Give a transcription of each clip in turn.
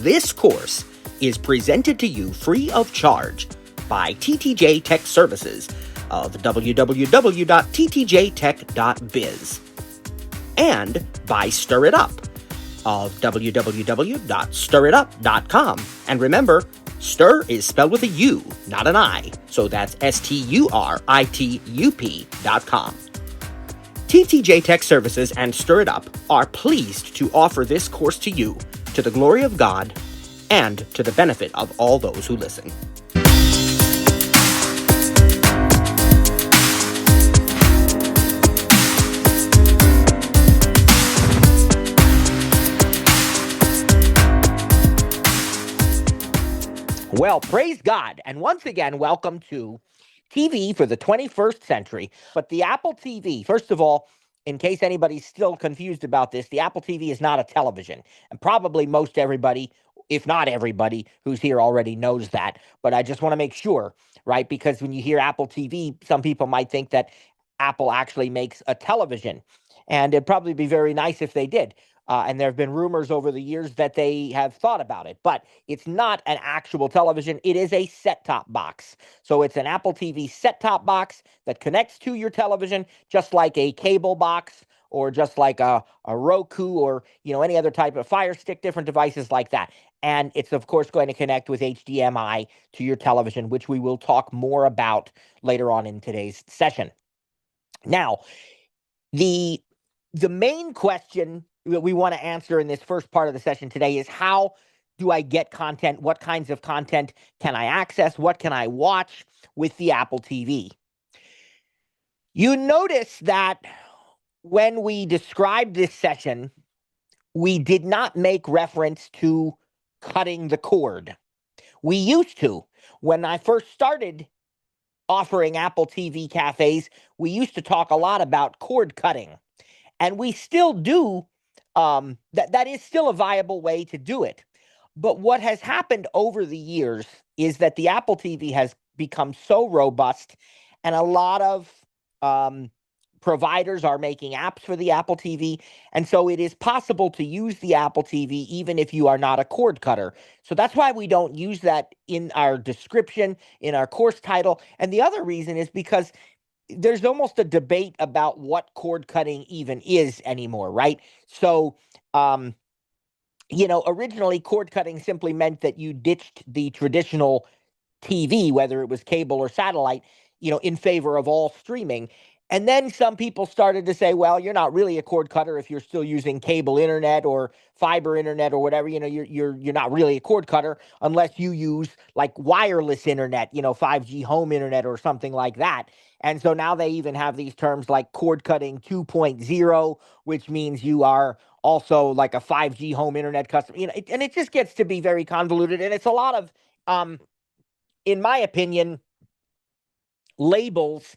This course is presented to you free of charge by TTJ Tech Services of www.ttjtech.biz and by Stir It Up of www.stiritup.com. And remember, stir is spelled with a U, not an I, so that's STURITUP.com. TTJ Tech Services and Stir It Up are pleased to offer this course to you to the glory of God and to the benefit of all those who listen. Well, praise God. And once again, welcome to TV for the 21st century. But the Apple TV, first of all, in case anybody's still confused about this, the Apple TV is not a television. And probably most everybody, if not everybody who's here already knows that. But I just want to make sure, right? Because when you hear Apple TV, some people might think that Apple actually makes a television. And it'd probably be very nice if they did. And there have been rumors over the years that they have thought about it, but it's not an actual television. It is a set-top box. So it's an Apple TV set-top box that connects to your television, just like a cable box or just like a Roku or, any other type of Fire Stick, different devices like that. And it's, of course, going to connect with HDMI to your television, which we will talk more about later on in today's session. Now, the main question that we want to answer in this first part of the session today is, how do I get content? What kinds of content can I access? What can I watch with the Apple TV? You notice that when we described this session, we did not make reference to cutting the cord. We used to. When I first started offering Apple TV cafes, we used to talk a lot about cord cutting. And we still do. That is still a viable way to do it. But what has happened over the years is that the Apple TV has become so robust, and a lot of providers are making apps for the Apple TV. And so it is possible to use the Apple TV even if you are not a cord cutter. So that's why we don't use that in our description, in our course title. And the other reason is because there's almost a debate about what cord cutting even is anymore, right? So, originally cord cutting simply meant that you ditched the traditional TV, whether it was cable or satellite, in favor of all streaming. And then some people started to say, well, you're not really a cord cutter if you're still using cable internet or fiber internet or whatever. You're not really a cord cutter unless you use like wireless internet, 5G home internet or something like that. And so now they even have these terms like cord cutting 2.0, which means you are also like a 5G home internet customer. And it just gets to be very convoluted. And it's a lot of, in my opinion, labels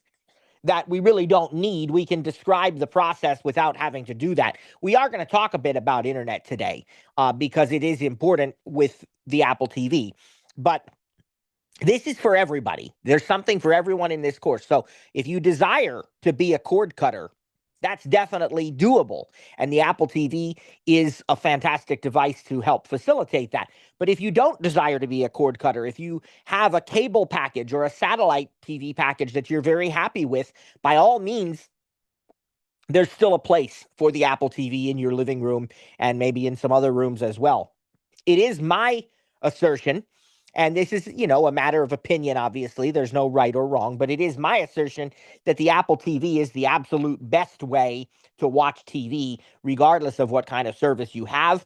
that we really don't need. We can describe the process without having to do that. We are going to talk a bit about internet today because it is important with the Apple TV. But this is for everybody. There's something for everyone in this course. So if you desire to be a cord cutter, that's definitely doable. And the Apple TV is a fantastic device to help facilitate that. But if you don't desire to be a cord cutter, if you have a cable package or a satellite TV package that you're very happy with, by all means, there's still a place for the Apple TV in your living room and maybe in some other rooms as well. It is my assertion, and this is, a matter of opinion, obviously. There's no right or wrong, but it is my assertion that the Apple TV is the absolute best way to watch TV, regardless of what kind of service you have.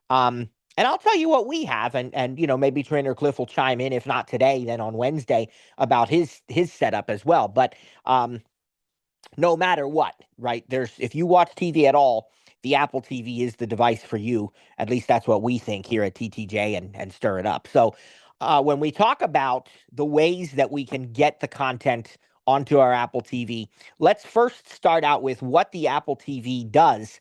And I'll tell you what we have, and maybe Trainer Cliff will chime in, if not today, then on Wednesday, about his setup as well. But no matter what, right, if you watch TV at all, the Apple TV is the device for you. At least that's what we think here at TTJ and Stir It Up. So when we talk about the ways that we can get the content onto our Apple TV, let's first start out with what the Apple TV does.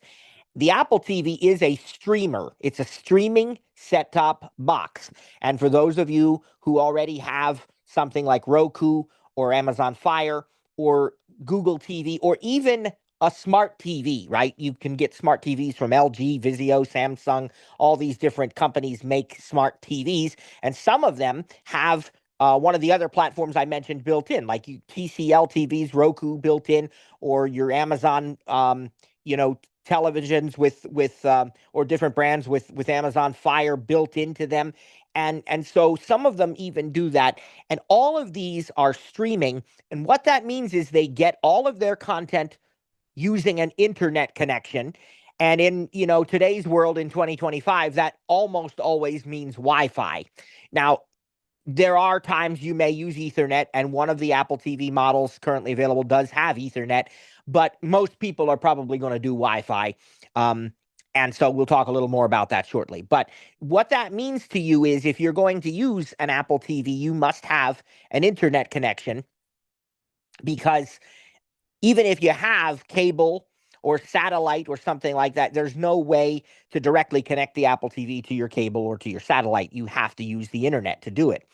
The Apple TV is a streamer. It's a streaming set-top box. And for those of you who already have something like Roku or Amazon Fire or Google TV or even a smart TV, right? You can get smart TVs from LG, Vizio, Samsung. All these different companies make smart TVs, and some of them have one of the other platforms I mentioned built in, like TCL TVs, Roku built in, or your Amazon, televisions with or different brands with Amazon Fire built into them. And so some of them even do that. And all of these are streaming. And what that means is they get all of their content using an internet connection. And in, today's world in 2025, that almost always means Wi-Fi. Now, there are times you may use Ethernet, and one of the Apple TV models currently available does have Ethernet, but most people are probably going to do Wi-Fi. And so we'll talk a little more about that shortly. But what that means to you is if you're going to use an Apple TV, you must have an internet connection, because even if you have cable or satellite or something like that, there's no way to directly connect the Apple TV to your cable or to your satellite. You have to use the internet to do it.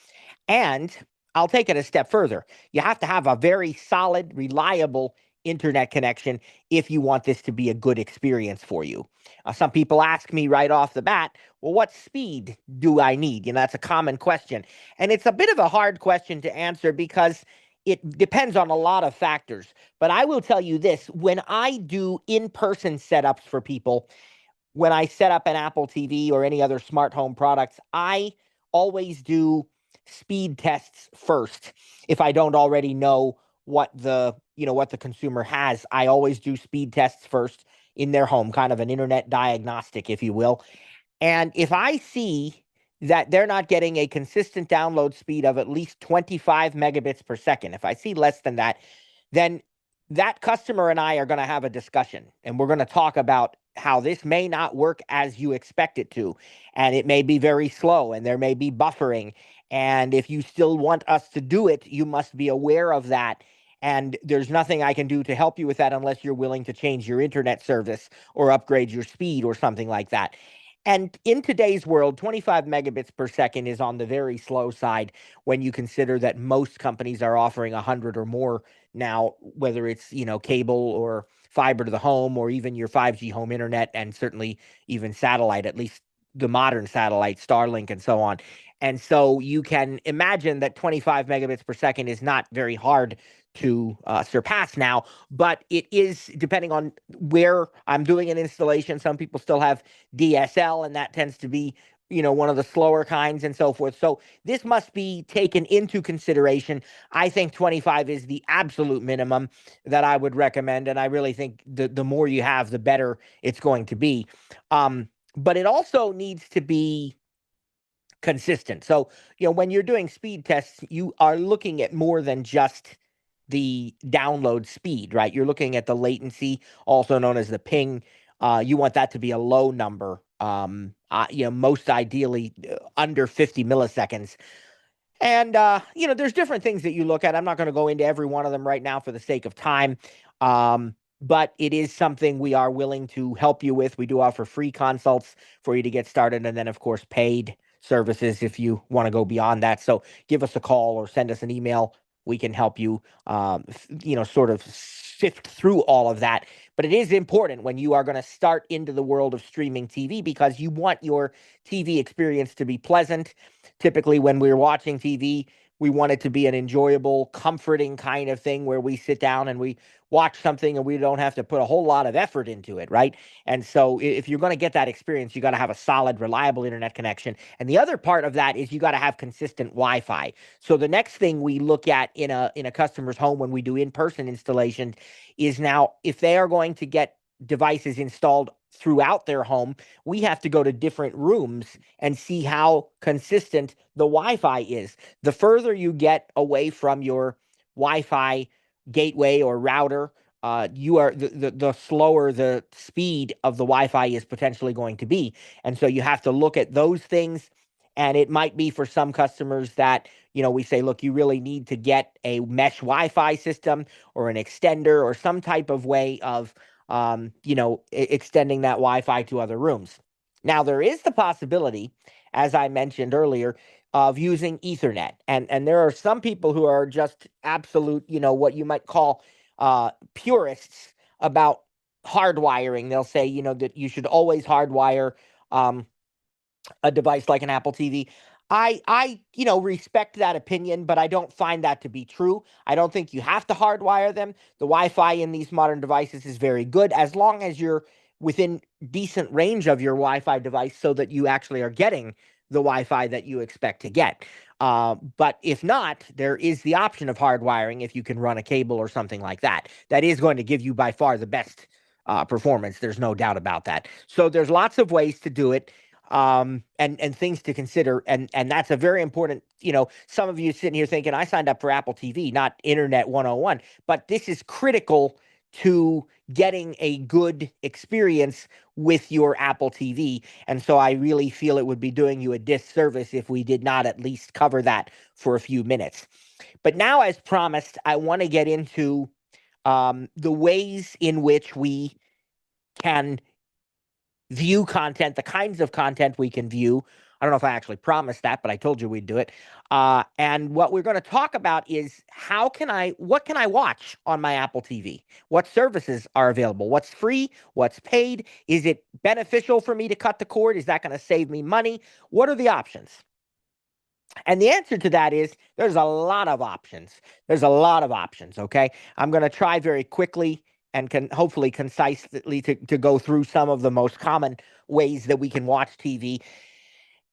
And I'll take it a step further. You have to have a very solid, reliable internet connection if you want this to be a good experience for you. Some people ask me right off the bat, well, what speed do I need? That's a common question. And it's a bit of a hard question to answer because it depends on a lot of factors. But I will tell you this, when I do in-person setups for people, when I set up an Apple TV or any other smart home products, I always do speed tests first. If I don't already know what the consumer has, I always do speed tests first in their home, kind of an internet diagnostic, if you will. And if I see that they're not getting a consistent download speed of at least 25 megabits per second, if I see less than that, then that customer and I are going to have a discussion, and we're going to talk about how this may not work as you expect it to. And it may be very slow, and there may be buffering. And if you still want us to do it, you must be aware of that. And there's nothing I can do to help you with that unless you're willing to change your internet service or upgrade your speed or something like that. And in today's world, 25 megabits per second is on the very slow side when you consider that most companies are offering 100 or more now, whether it's, cable or fiber to the home or even your 5G home internet, and certainly even satellite, at least the modern satellite, Starlink and so on. And so you can imagine that 25 megabits per second is not very hard to surpass now, but it is, depending on where I'm doing an installation. Some people still have DSL, and that tends to be, one of the slower kinds and so forth. So this must be taken into consideration. I think 25 is the absolute minimum that I would recommend, and I really think the more you have, the better it's going to be. But it also needs to be consistent. So, when you're doing speed tests, you are looking at more than just the download speed, right? You're looking at the latency, also known as the ping. You want that to be a low number, most ideally under 50 milliseconds. And, there's different things that you look at. I'm not going to go into every one of them right now for the sake of time. But it is something we are willing to help you with. We do offer free consults for you to get started. And then, of course, paid services if you want to go beyond that. So give us a call or send us an email. We can help you, sort of sift through all of that. But it is important when you are going to start into the world of streaming TV, because you want your TV experience to be pleasant. Typically, when we're watching TV, we want it to be an enjoyable, comforting kind of thing where we sit down and we watch something and we don't have to put a whole lot of effort into it, right? And so if you're going to get that experience, you got to have a solid, reliable internet connection. And the other part of that is you got to have consistent Wi-Fi. So the next thing we look at in a customer's home when we do in-person installation is, now if they are going to get devices installed throughout their home, we have to go to different rooms and see how consistent the Wi-Fi is. The further you get away from your Wi-Fi gateway or router, you are the slower the speed of the Wi-Fi is potentially going to be. And so you have to look at those things. And it might be for some customers that, we say, look, you really need to get a mesh Wi-Fi system or an extender or some type of way of extending that Wi-Fi to other rooms. Now, there is the possibility, as I mentioned earlier, of using Ethernet. And there are some people who are just absolute, what you might call purists about hardwiring. They'll say, that you should always hardwire um, a device like an Apple TV. I respect that opinion, but I don't find that to be true. I don't think you have to hardwire them. The Wi-Fi in these modern devices is very good as long as you're within decent range of your Wi-Fi device so that you actually are getting the Wi-Fi that you expect to get. But if not, there is the option of hardwiring if you can run a cable or something like that. That is going to give you by far the best performance. There's no doubt about that. So there's lots of ways to do it, and things to consider, and that's a very important. Some of you sitting here thinking, I signed up for Apple TV, not Internet 101, but this is critical to getting a good experience with your Apple TV. And so I really feel it would be doing you a disservice if we did not at least cover that for a few minutes. But now, as promised, I want to get into the ways in which we can view content, the kinds of content we can view. I don't know if I actually promised that, but I told you we'd do it. And what we're going to talk about is what can I watch on my Apple TV? What services are available? What's free? What's paid? Is it beneficial for me to cut the cord? Is that going to save me money? What are the options? And the answer to that is there's a lot of options. There's a lot of options, okay? I'm going to try very quickly and can hopefully concisely to go through some of the most common ways that we can watch TV.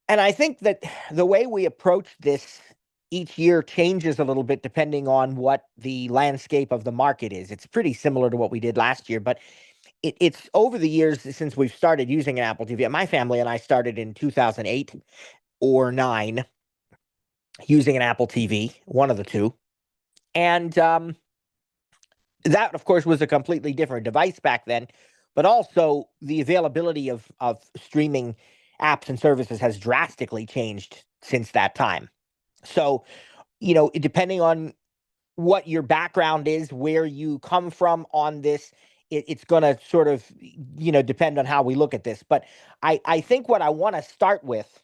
And I think that the way we approach this each year changes a little bit depending on what the landscape of the market is. It's pretty similar to what we did last year, but it's over the years since we've started using an Apple TV. My family and I started in 2008 or 9 using an Apple TV, one of the two. And that, of course, was a completely different device back then, but also the availability of streaming apps and services has drastically changed since that time. So, depending on what your background is, where you come from on this, it's going to sort of, depend on how we look at this. But I think what I want to start with,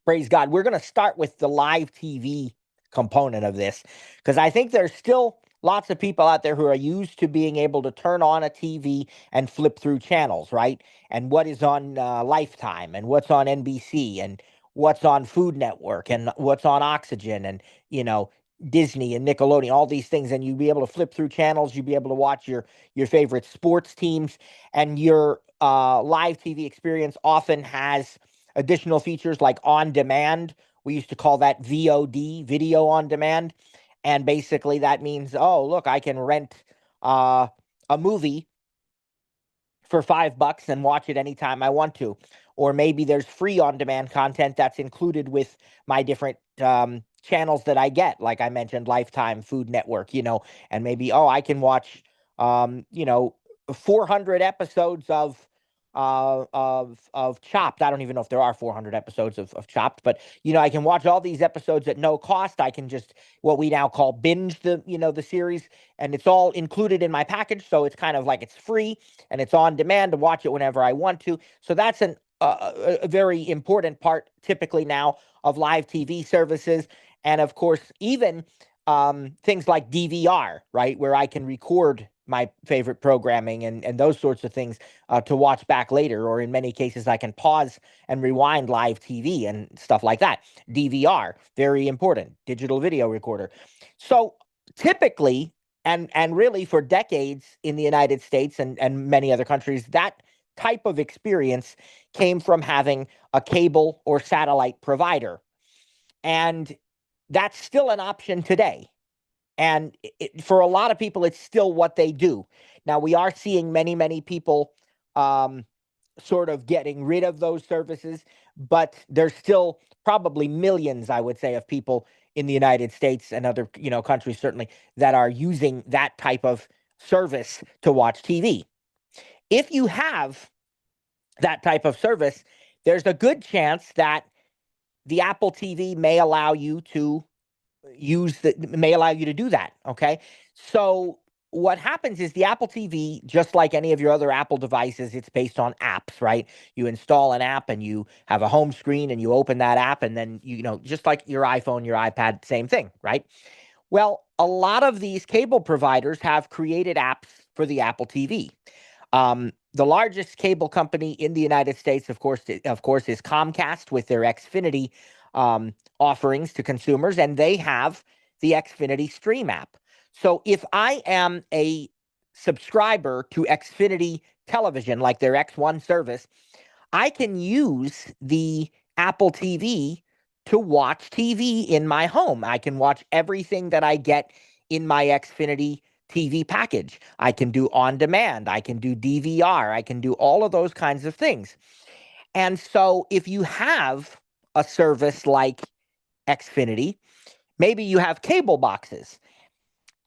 praise God, we're going to start with the live TV component of this, because I think there's still lots of people out there who are used to being able to turn on a TV and flip through channels, right? And what is on Lifetime, and what's on NBC, and what's on Food Network, and what's on Oxygen, and Disney and Nickelodeon, all these things, and you'd be able to flip through channels. You'd be able to watch your favorite sports teams, and your live TV experience often has additional features like on demand. We used to call that VOD, video on demand. And basically that means, oh, look, I can rent a movie for $5 and watch it anytime I want to. Or maybe there's free on demand content that's included with my different channels that I get. Like I mentioned, Lifetime, Food Network, and maybe, I can watch, 400 episodes of Chopped. I don't even know if there are 400 episodes of Chopped, but I can watch all these episodes at no cost. I can just what we now call binge the series, and it's all included in my package, so it's kind of like it's free and it's on demand to watch it whenever I want to. So that's a very important part typically now of live TV services, and of course even things like DVR, right, where I can record my favorite programming and those sorts of things to watch back later, or in many cases I can pause and rewind live TV and stuff like that. DVR, very important, digital video recorder. So typically, and really for decades in the United States and many other countries, that type of experience came from having a cable or satellite provider. And that's still an option today. And for a lot of people, it's still what they do. Now, we are seeing many, many people sort of getting rid of those services, but there's still probably millions, I would say, of people in the United States and other countries certainly that are using that type of service to watch TV. If you have that type of service, there's a good chance that the Apple TV may allow you to do that. Okay. So what happens is the Apple TV, just like any of your other Apple devices, it's based on apps, right? You install an app and you have a home screen and you open that app, and then, just like your iPhone, your iPad, same thing, right? Well, a lot of these cable providers have created apps for the Apple TV. The largest cable company in the United States, of course, is Comcast with their Xfinity offerings to consumers, and they have the Xfinity Stream app. So if I am a subscriber to Xfinity Television, like their X1 service, I can use the Apple TV to watch TV in my home. I can watch everything that I get in my Xfinity TV package. I can do on demand. I can do DVR. I can do all of those kinds of things. And so if you have a service like Xfinity, maybe you have cable boxes,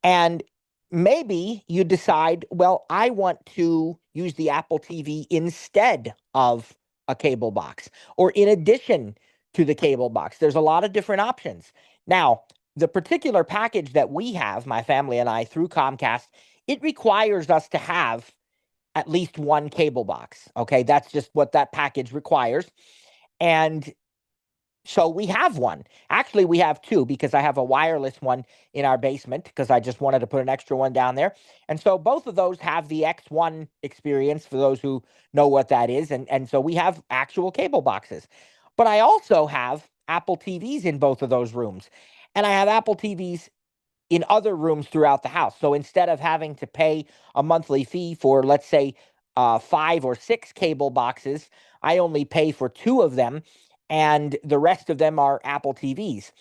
and maybe you decide, well, I want to use the Apple TV instead of a cable box or in addition to the cable box. There's a lot of different options. Now, the particular package that we have, my family and I, through Comcast, it requires us to have at least one cable box. Okay, that's just what that package requires. And so we have one. Actually, we have two, because I have a wireless one in our basement because I just wanted to put an extra one down there. And so both of those have the X1 experience, for those who know what that is. And so we have actual cable boxes. But I also have Apple TVs in both of those rooms. And I have Apple TVs in other rooms throughout the house. So instead of having to pay a monthly fee for, let's say, 5 or 6 cable boxes, I only pay for 2 of them, and the rest of them are Apple TVs.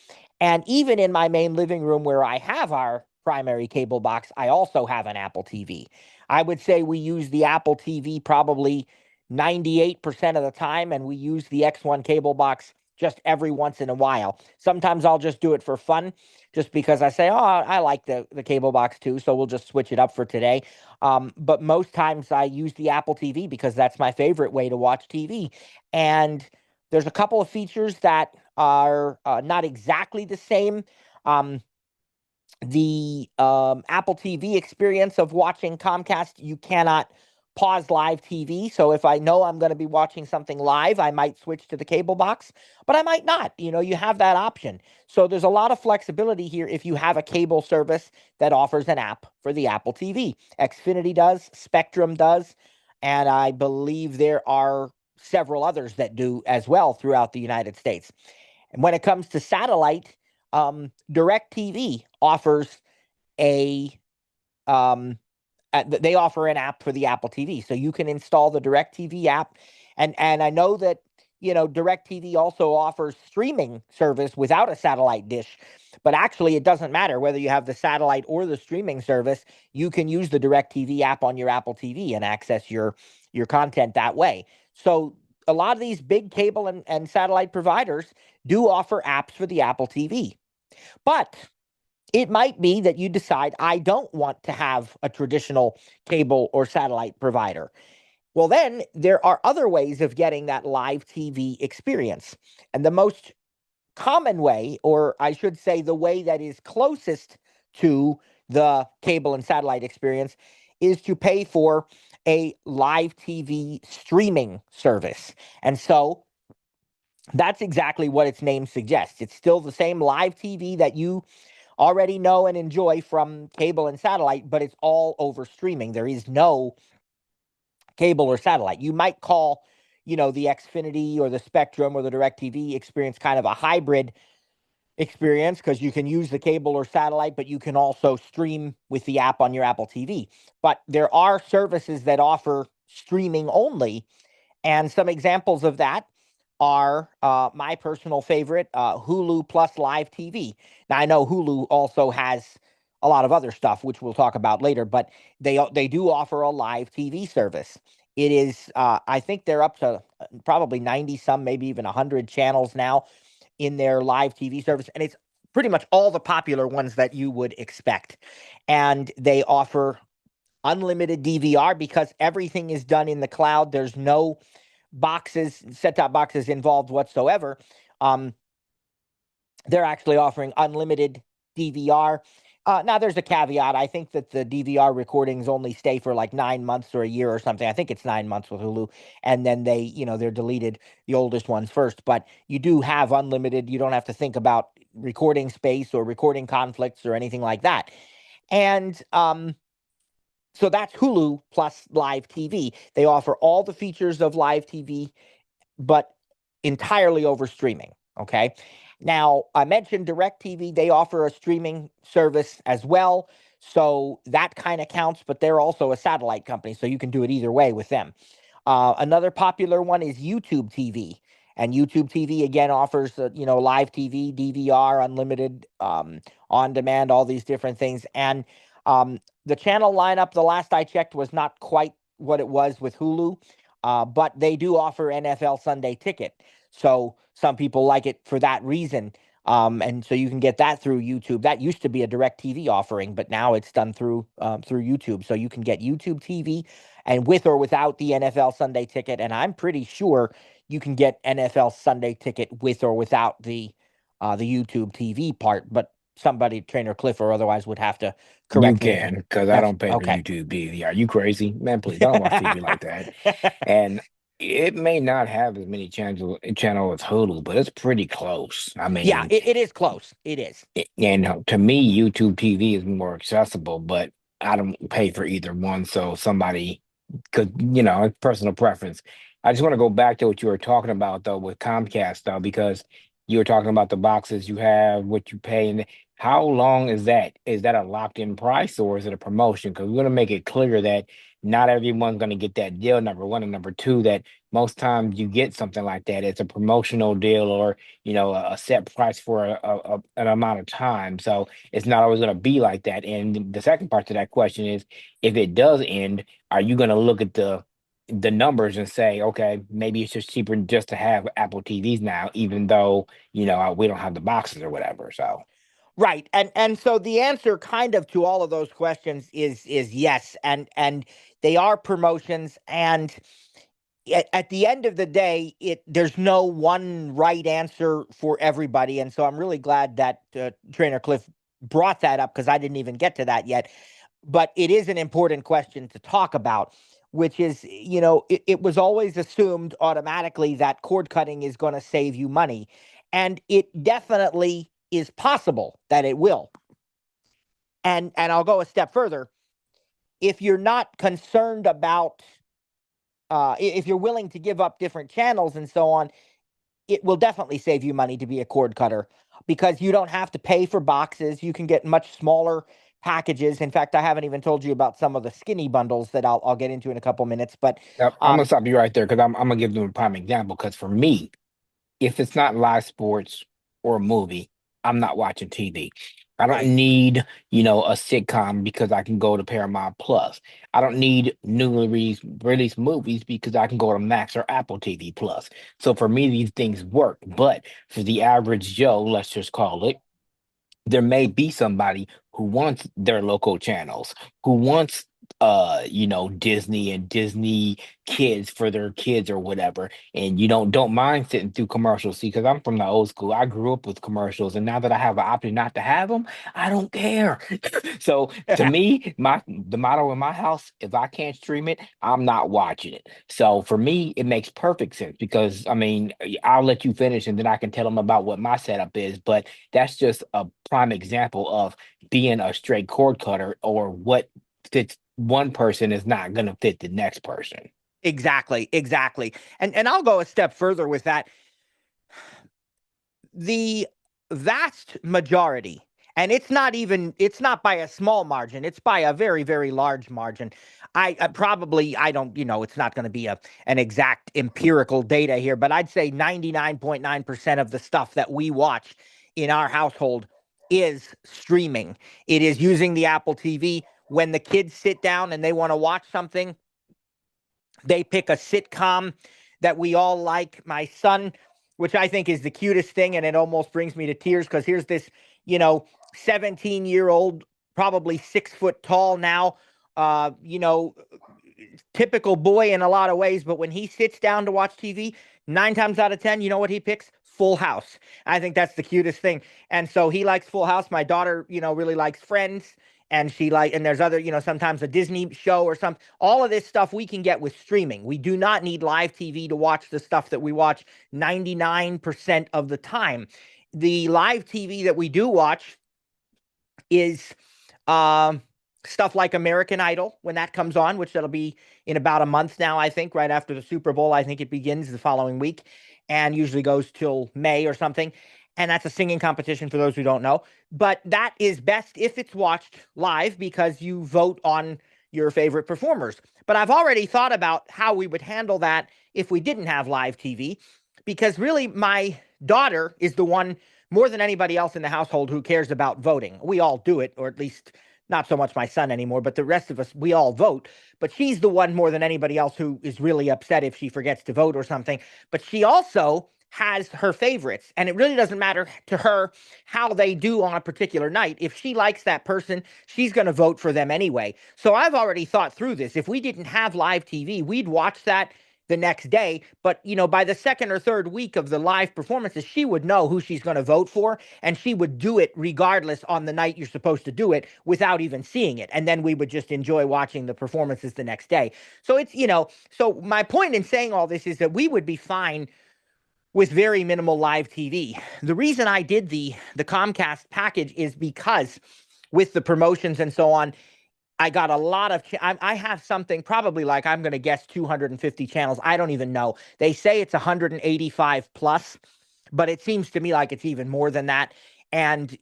And even in my main living room where I have our primary cable box, I also have an Apple TV. I would say we use the Apple TV probably 98% of the time, and we use the X1 cable box just every once in a while. Sometimes I'll just do it for fun, just because I say, oh, I like the cable box too, so we'll just switch it up for today. But most times I use the Apple TV because that's my favorite way to watch TV. And there's a couple of features that are not exactly the same. The Apple TV experience of watching Comcast, you cannot pause live TV. So if I know I'm going to be watching something live, I might switch to the cable box, but I might not. You have that option. So there's a lot of flexibility here if you have a cable service that offers an app for the Apple TV. Xfinity does, Spectrum does, and I believe there are several others that do as well throughout the United States. And when it comes to satellite, DirecTV offers a they offer an app for the Apple TV, so you can install the DirecTV app. And I know that DirecTV also offers streaming service without a satellite dish, but actually it doesn't matter whether you have the satellite or the streaming service. You can use the DirecTV app on your Apple TV and access your content that way. So a lot of these big cable and satellite providers do offer apps for the Apple TV. But it might be that you decide, I don't want to have a traditional cable or satellite provider. Well, then there are other ways of getting that live TV experience. And the most common way, or I should say the way that is closest to the cable and satellite experience, is to pay for a live TV streaming service. And so that's exactly what its name suggests. It's still the same live TV that you already know and enjoy from cable and satellite, but it's all over streaming. There is no cable or satellite. You might call, the Xfinity or the Spectrum or the DirecTV experience kind of a hybrid experience, because you can use the cable or satellite, but you can also stream with the app on your Apple TV. But there are services that offer streaming only, and some examples of that are my personal favorite, Hulu Plus Live TV. Now, I know Hulu also has a lot of other stuff, which we'll talk about later, but they do offer a live TV service. It is, I think they're up to probably 90 some, maybe even 100 channels now in their live TV service, and it's pretty much all the popular ones that you would expect. And they offer unlimited DVR because everything is done in the cloud. There's no set-top boxes involved whatsoever. They're actually offering unlimited DVR. Now, there's a caveat. I think that the DVR recordings only stay for like 9 months or a year or something. I think it's 9 months with Hulu, and then they're deleted, the oldest ones first. But you do have unlimited. You don't have to think about recording space or recording conflicts or anything like that. And So that's Hulu plus live TV. They offer all the features of live TV, but entirely over streaming. Okay. Now, I mentioned DirecTV. They offer a streaming service as well. So that kind of counts, but they're also a satellite company. So you can do it either way with them. Another popular one is YouTube TV. And YouTube TV again offers, live TV, DVR, unlimited, on demand, all these different things. And the channel lineup, the last I checked, was not quite what it was with Hulu, but they do offer NFL Sunday Ticket. So some people like it for that reason. And so you can get that through YouTube. That used to be a DirecTV offering, but now it's done through YouTube. So you can get YouTube TV, and with or without the NFL Sunday Ticket. And I'm pretty sure you can get NFL Sunday Ticket with or without the YouTube TV part. But somebody, Trainer Cliff or otherwise, would have to You correct me if can, because I that's don't pay for okay. YouTube TV. Are you crazy? Man, please, I don't watch TV like that. And it may not have as many channel as Hulu, but it's pretty close. I Yeah, mean, it is close. It is. and to me, YouTube TV is more accessible, but I don't pay for either one. So somebody because it's personal preference. I just want to go back to what you were talking about though with Comcast though, because you were talking about the boxes you have, what you pay, and how long is that? Is that a locked in price or is it a promotion? Because we're gonna make it clear that not everyone's gonna get that deal, number one, and number two, that most times you get something like that, it's a promotional deal or a set price for an amount of time. So it's not always gonna be like that. And the second part to that question is if it does end, are you going to look at the numbers and say, okay, maybe it's just cheaper just to have Apple TVs now, even though we don't have the boxes or whatever. So Right. And so the answer kind of to all of those questions is yes. And they are promotions, and at the end of the day, there's no one right answer for everybody. And so I'm really glad that Trainer Cliff brought that up, because I didn't even get to that yet. But it is an important question to talk about, which is, it was always assumed automatically that cord cutting is going to save you money. And it definitely is possible that it will. And I'll go a step further. If you're not concerned about, if you're willing to give up different channels and so on, it will definitely save you money to be a cord cutter, because you don't have to pay for boxes. You can get much smaller packages. In fact, I haven't even told you about some of the skinny bundles that I'll get into in a couple minutes. But yep, I'm gonna um, stop you right there because I'm gonna give them a prime example. Because for me, if it's not live sports or a movie, I'm not watching TV. I don't right. need, a sitcom because I can go to Paramount Plus. I don't need newly released movies because I can go to Max or Apple TV Plus. So for me, these things work. But for the average Joe, let's just call it, there may be somebody who wants their local channels, who wants Disney and Disney kids for their kids or whatever, and don't mind sitting through commercials. See, because I'm from the old school, I grew up with commercials, and now that I have an option not to have them, I don't care. So to me, the motto in my house, if I can't stream it, I'm not watching it. So for me, it makes perfect sense because I mean, I'll let you finish and then I can tell them about what my setup is, but that's just a prime example of being a straight cord cutter or what fits one person is not going to fit the next person. Exactly, exactly. And I'll go a step further with that. The vast majority, and it's not by a small margin, it's by a very, very large margin. I probably, I don't, it's not going to be an exact empirical data here, but I'd say 99.9% of the stuff that we watch in our household is streaming. It is using the Apple TV. When the kids sit down and they want to watch something, they pick a sitcom that we all like. My son, which I think is the cutest thing, and it almost brings me to tears, because here's this, you know, 17-year-old, probably 6 foot tall now, uh, you know, typical boy in a lot of ways. But when he sits down to watch TV, 9 times out of 10, you know what he picks? Full House. I think that's the cutest thing. And so he likes Full House. My daughter, really likes Friends. And there's other, sometimes a Disney show or something. All of this stuff we can get with streaming. We do not need live TV to watch the stuff that we watch 99% of the time. The live TV that we do watch is um stuff like American Idol when that comes on, which that'll be in about a month now, I think, right after the Super Bowl. I think it begins the following week and usually goes till May or something. And that's a singing competition for those who don't know. But that is best if it's watched live because you vote on your favorite performers. But I've already thought about how we would handle that if we didn't have live TV, because really my daughter is the one more than anybody else in the household who cares about voting. We all do it, or at least not so much my son anymore, but the rest of us, we all vote. But she's the one more than anybody else who is really upset if she forgets to vote or something. But she also has her favorites, and it really doesn't matter to her how they do on a particular night. If she likes that person, she's going to vote for them anyway. So I've already thought through this. If we didn't have live TV, we'd watch that the next day. But, by the second or third week of the live performances, she would know who she's going to vote for, and she would do it regardless on the night you're supposed to do it without even seeing it. And then we would just enjoy watching the performances the next day. So so my point in saying all this is that we would be fine with very minimal live TV. The reason I did the Comcast package is because with the promotions and so on, I got a lot of. I have something probably like I'm going to guess 250 channels. I don't even know. They say it's 185 plus, but it seems to me like it's even more than that. And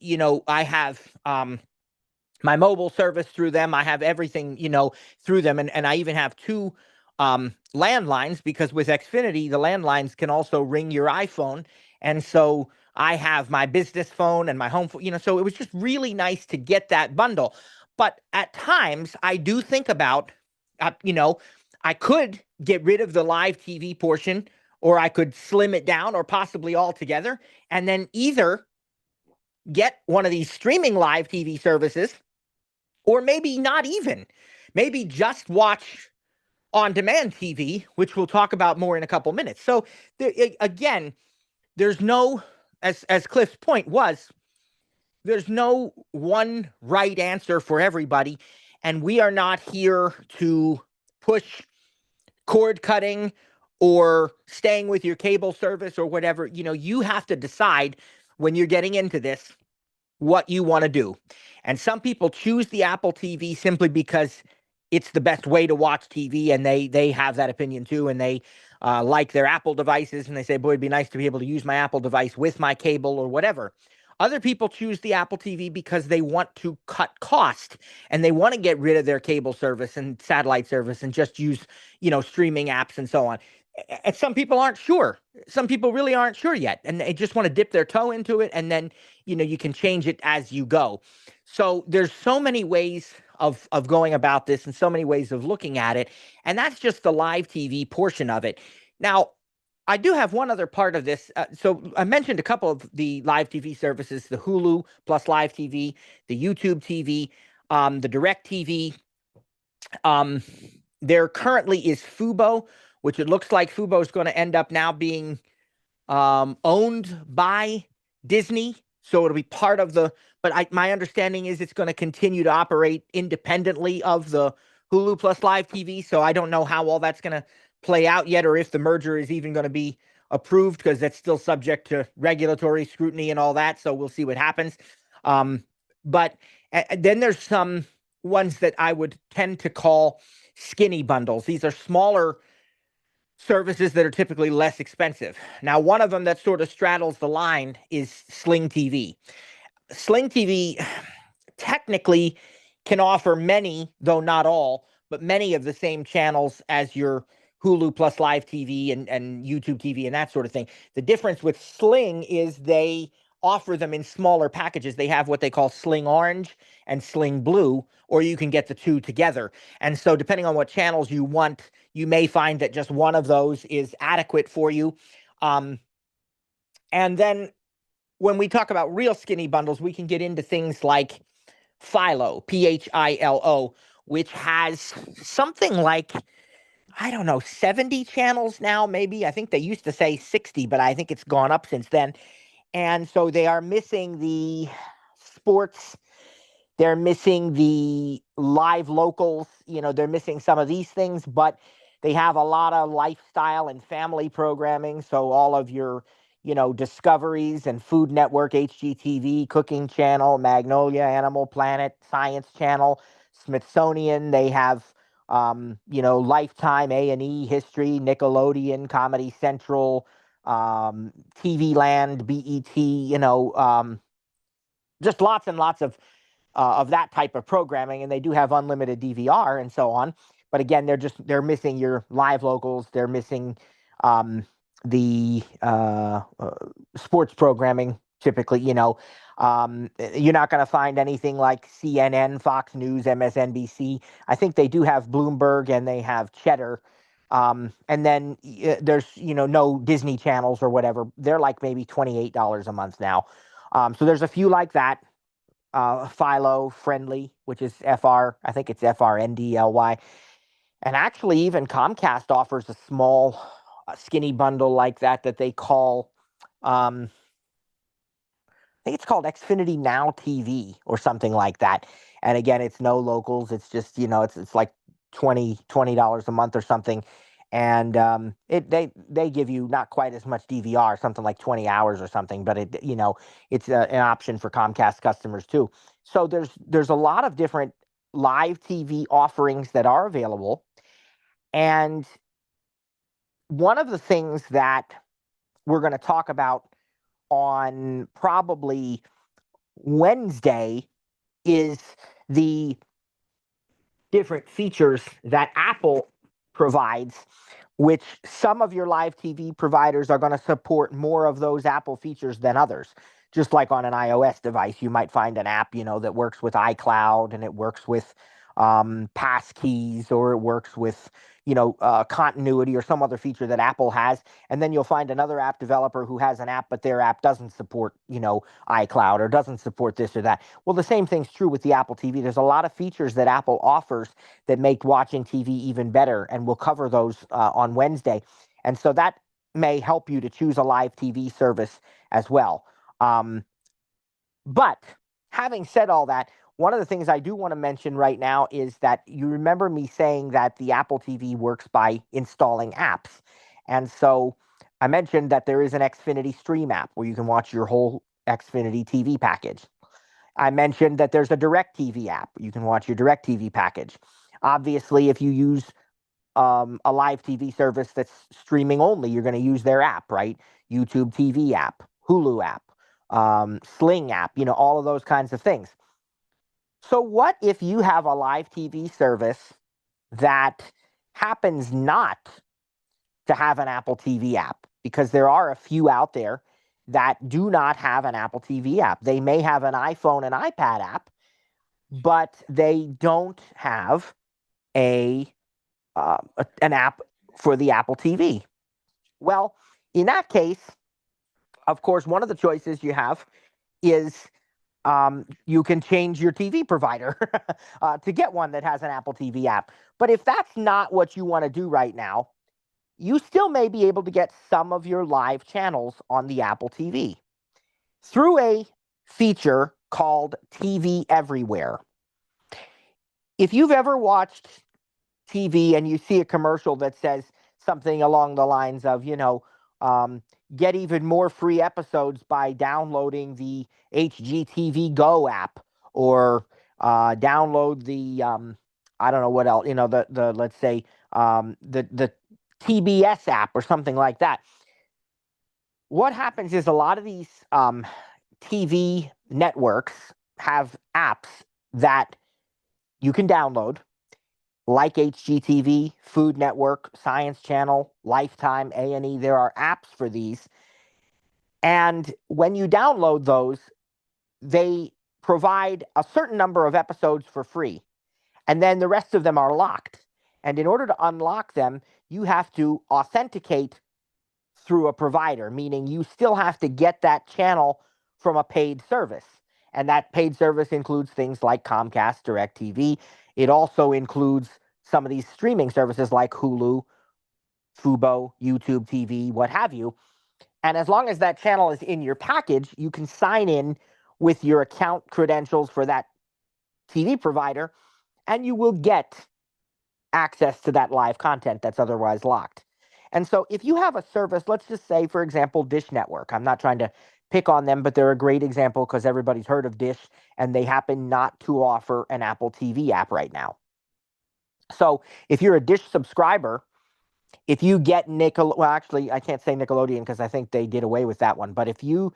I have my mobile service through them. I have everything through them, and I even have two landlines because with Xfinity, the landlines can also ring your iPhone, and so I have my business phone and my home phone. So it was just really nice to get that bundle. But at times, I do think about, I could get rid of the live TV portion, or I could slim it down, or possibly altogether, and then either get one of these streaming live TV services, or maybe not even, maybe just watch on demand TV, which we'll talk about more in a couple minutes. So again, there's no, as Cliff's point was, there's no one right answer for everybody. And we are not here to push cord cutting or staying with your cable service or whatever. You have to decide when you're getting into this what you want to do. And some people choose the Apple TV simply because it's the best way to watch TV, and they have that opinion too, and they like their Apple devices, and they say, boy, it'd be nice to be able to use my Apple device with my cable or whatever. Other people choose the Apple TV because they want to cut cost, and they want to get rid of their cable service and satellite service and just use, streaming apps and so on. And some people aren't sure. Some people really aren't sure yet, and they just want to dip their toe into it, and then you can change it as you go. So there's so many ways of going about this, and so many ways of looking at it, and that's just the live TV portion of it. Now, I do have one other part of this. So I mentioned a couple of the live TV services: the Hulu plus live TV, the YouTube TV, the Direct TV. There currently is Fubo, which it looks like Fubo is going to end up now being owned by Disney. So it'll be part of but my understanding is it's going to continue to operate independently of the Hulu plus live TV. So I don't know how all that's going to play out yet, or if the merger is even going to be approved, because that's still subject to regulatory scrutiny and all that. So we'll see what happens. But then there's some ones that I would tend to call skinny bundles. These are smaller services that are typically less expensive. Now, one of them that sort of straddles the line is Sling TV. Sling TV technically can offer many, though not all, but many of the same channels as your Hulu plus live TV and YouTube TV and that sort of thing. The difference with Sling is they offer them in smaller packages. They have what they call Sling Orange and Sling Blue, or you can get the two together. And so depending on what channels you want, you may find that just one of those is adequate for you. And then when we talk about real skinny bundles, we can get into things like Philo, Philo, which has something like, I don't know, 70 channels now, maybe. I think they used to say 60, but I think it's gone up since then. And so they are missing the sports. They're missing the live locals. They're missing some of these things, but they have a lot of lifestyle and family programming. So all of your, Discoveries and Food Network, HGTV, Cooking Channel, Magnolia, Animal Planet, Science Channel. Smithsonian. They have Lifetime, A&E, History, Nickelodeon, Comedy Central, TV Land, BET. Just lots and lots of that type of programming, and they do have unlimited DVR and so on. But again, they're missing your live locals. They're missing the sports programming. Typically, you're not going to find anything like CNN, Fox News, MSNBC. I think they do have Bloomberg and they have Cheddar. And then there's no Disney channels or whatever. They're like maybe $28 a month now. So there's a few like that. Philo Friendly, which is I think it's FRNDLY. And actually, even Comcast offers a small, skinny bundle like that they call, I think it's called Xfinity Now TV or something like that. And again, it's no locals. It's just, it's like $20 a month or something. And they give you not quite as much DVR, something like 20 hours or something, but it's an option for Comcast customers too. So there's a lot of different live TV offerings that are available. And one of the things that we're going to talk about on probably Wednesday is the different features that Apple provides, which some of your live TV providers are going to support more of those Apple features than others. Just like on an iOS device, you might find an app, that works with iCloud and it works with passkeys, or it works with, continuity or some other feature that Apple has. And then you'll find another app developer who has an app, but their app doesn't support, iCloud or doesn't support this or that. Well, the same thing's true with the Apple TV. There's a lot of features that Apple offers that make watching TV even better, and we'll cover those on Wednesday. And so that may help you to choose a live TV service as well. But having said all that, one of the things I do want to mention right now is that you remember me saying that the Apple TV works by installing apps. And so I mentioned that there is an Xfinity Stream app where you can watch your whole Xfinity TV package. I mentioned that there's a DirecTV app. You can watch your DirecTV package. Obviously, if you use a live TV service that's streaming only, you're going to use their app, right? YouTube TV app, Hulu app, Sling app, all of those kinds of things. So what if you have a live TV service that happens not to have an Apple TV app? Because there are a few out there that do not have an Apple TV app. They may have an iPhone and iPad app, but they don't have an app for the Apple TV. Well, in that case, of course, one of the choices you have is you can change your TV provider to get one that has an Apple TV app. But if that's not what you want to do right now, you still may be able to get some of your live channels on the Apple TV through a feature called TV Everywhere. If you've ever watched TV and you see a commercial that says something along the lines of, get even more free episodes by downloading the HGTV Go app, or download the I don't know what else, the let's say the TBS app or something like that. What happens is a lot of these TV networks have apps that you can download, like HGTV, Food Network, Science Channel, Lifetime, A&E. There are apps for these. And when you download those, they provide a certain number of episodes for free. And then the rest of them are locked. And in order to unlock them, you have to authenticate through a provider, meaning you still have to get that channel from a paid service. And that paid service includes things like Comcast, DirecTV. It also includes some of these streaming services like Hulu, Fubo, YouTube TV, what have you. And as long as that channel is in your package, you can sign in with your account credentials for that TV provider, and you will get access to that live content that's otherwise locked. And so if you have a service, let's just say, for example, Dish Network. I'm not trying to pick on them, but they're a great example because everybody's heard of Dish, and they happen not to offer an Apple TV app right now. So if you're a Dish subscriber, if you get well, actually, I can't say Nickelodeon because I think they did away with that one. But if you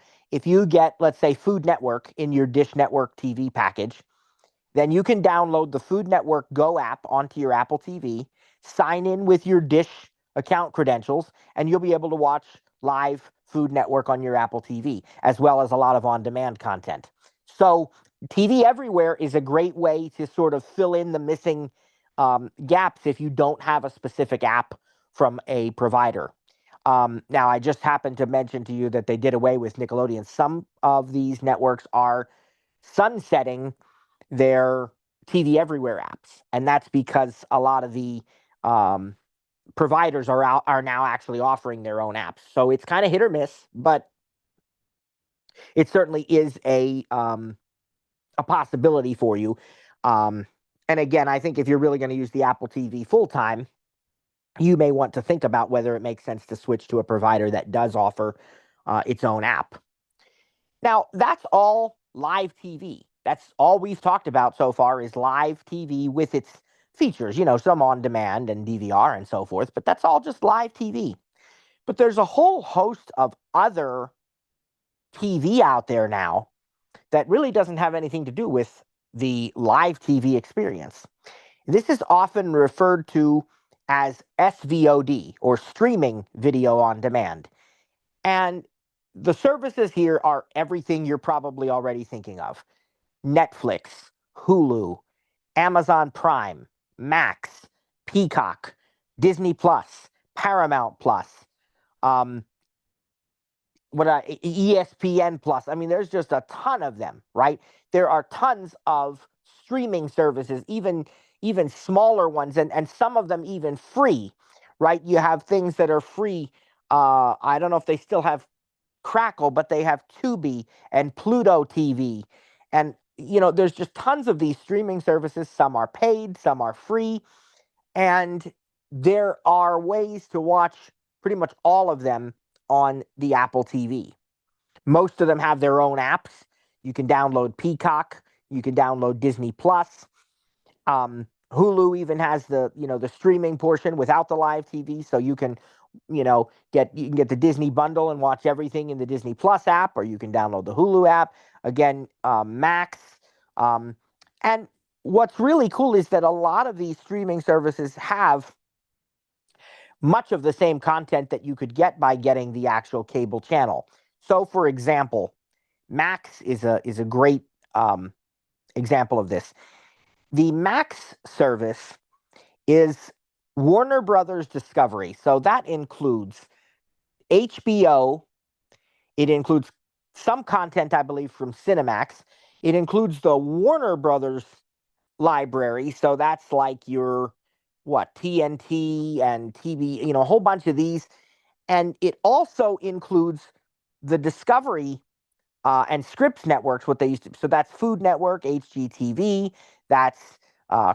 get, let's say, Food Network in your Dish Network TV package, then you can download the Food Network Go app onto your Apple TV, sign in with your Dish account credentials, and you'll be able to watch live Food Network on your Apple TV, as well as a lot of on-demand content. So TV Everywhere is a great way to sort of fill in the missing gaps if you don't have a specific app from a provider. Now, I just happened to mention to you that they did away with Nickelodeon. Some of these networks are sunsetting their TV Everywhere apps, and that's because a lot of the providers are now actually offering their own apps. So it's kind of hit or miss, but it certainly is a possibility for you. And again, I think if you're really going to use the Apple TV full time, you may want to think about whether it makes sense to switch to a provider that does offer its own app. Now, that's all live TV. That's all we've talked about so far is live TV with its features, some on demand and DVR and so forth, but that's all just live TV. But there's a whole host of other TV out there now that really doesn't have anything to do with the live TV experience. This is often referred to as SVOD, or streaming video on demand. And the services here are everything you're probably already thinking of: Netflix, Hulu, Amazon Prime, Max, Peacock, Disney Plus, Paramount Plus, ESPN Plus. I mean, there's just a ton of them, right? There are tons of streaming services, even smaller ones, and some of them even free, right? You have things that are free. I don't know if they still have Crackle, but they have Tubi and Pluto TV. And, there's just tons of these streaming services. Some are paid, some are free. And there are ways to watch pretty much all of them on the Apple TV. Most of them have their own apps. You can download Peacock. You can download Disney Plus. Hulu even has the streaming portion without the live TV, so you can get the Disney bundle and watch everything in the Disney Plus app, or you can download the Hulu app. Again, Max. And what's really cool is that a lot of these streaming services have much of the same content that you could get by getting the actual cable channel. So, for example, Max is a great example of this. The Max service is Warner Brothers Discovery. So that includes HBO. It includes some content, I believe, from Cinemax. It includes the Warner Brothers library. So that's like your, TNT and TV, a whole bunch of these. And it also includes the Discovery and Scripps networks, what they used to. So that's Food Network, HGTV, that's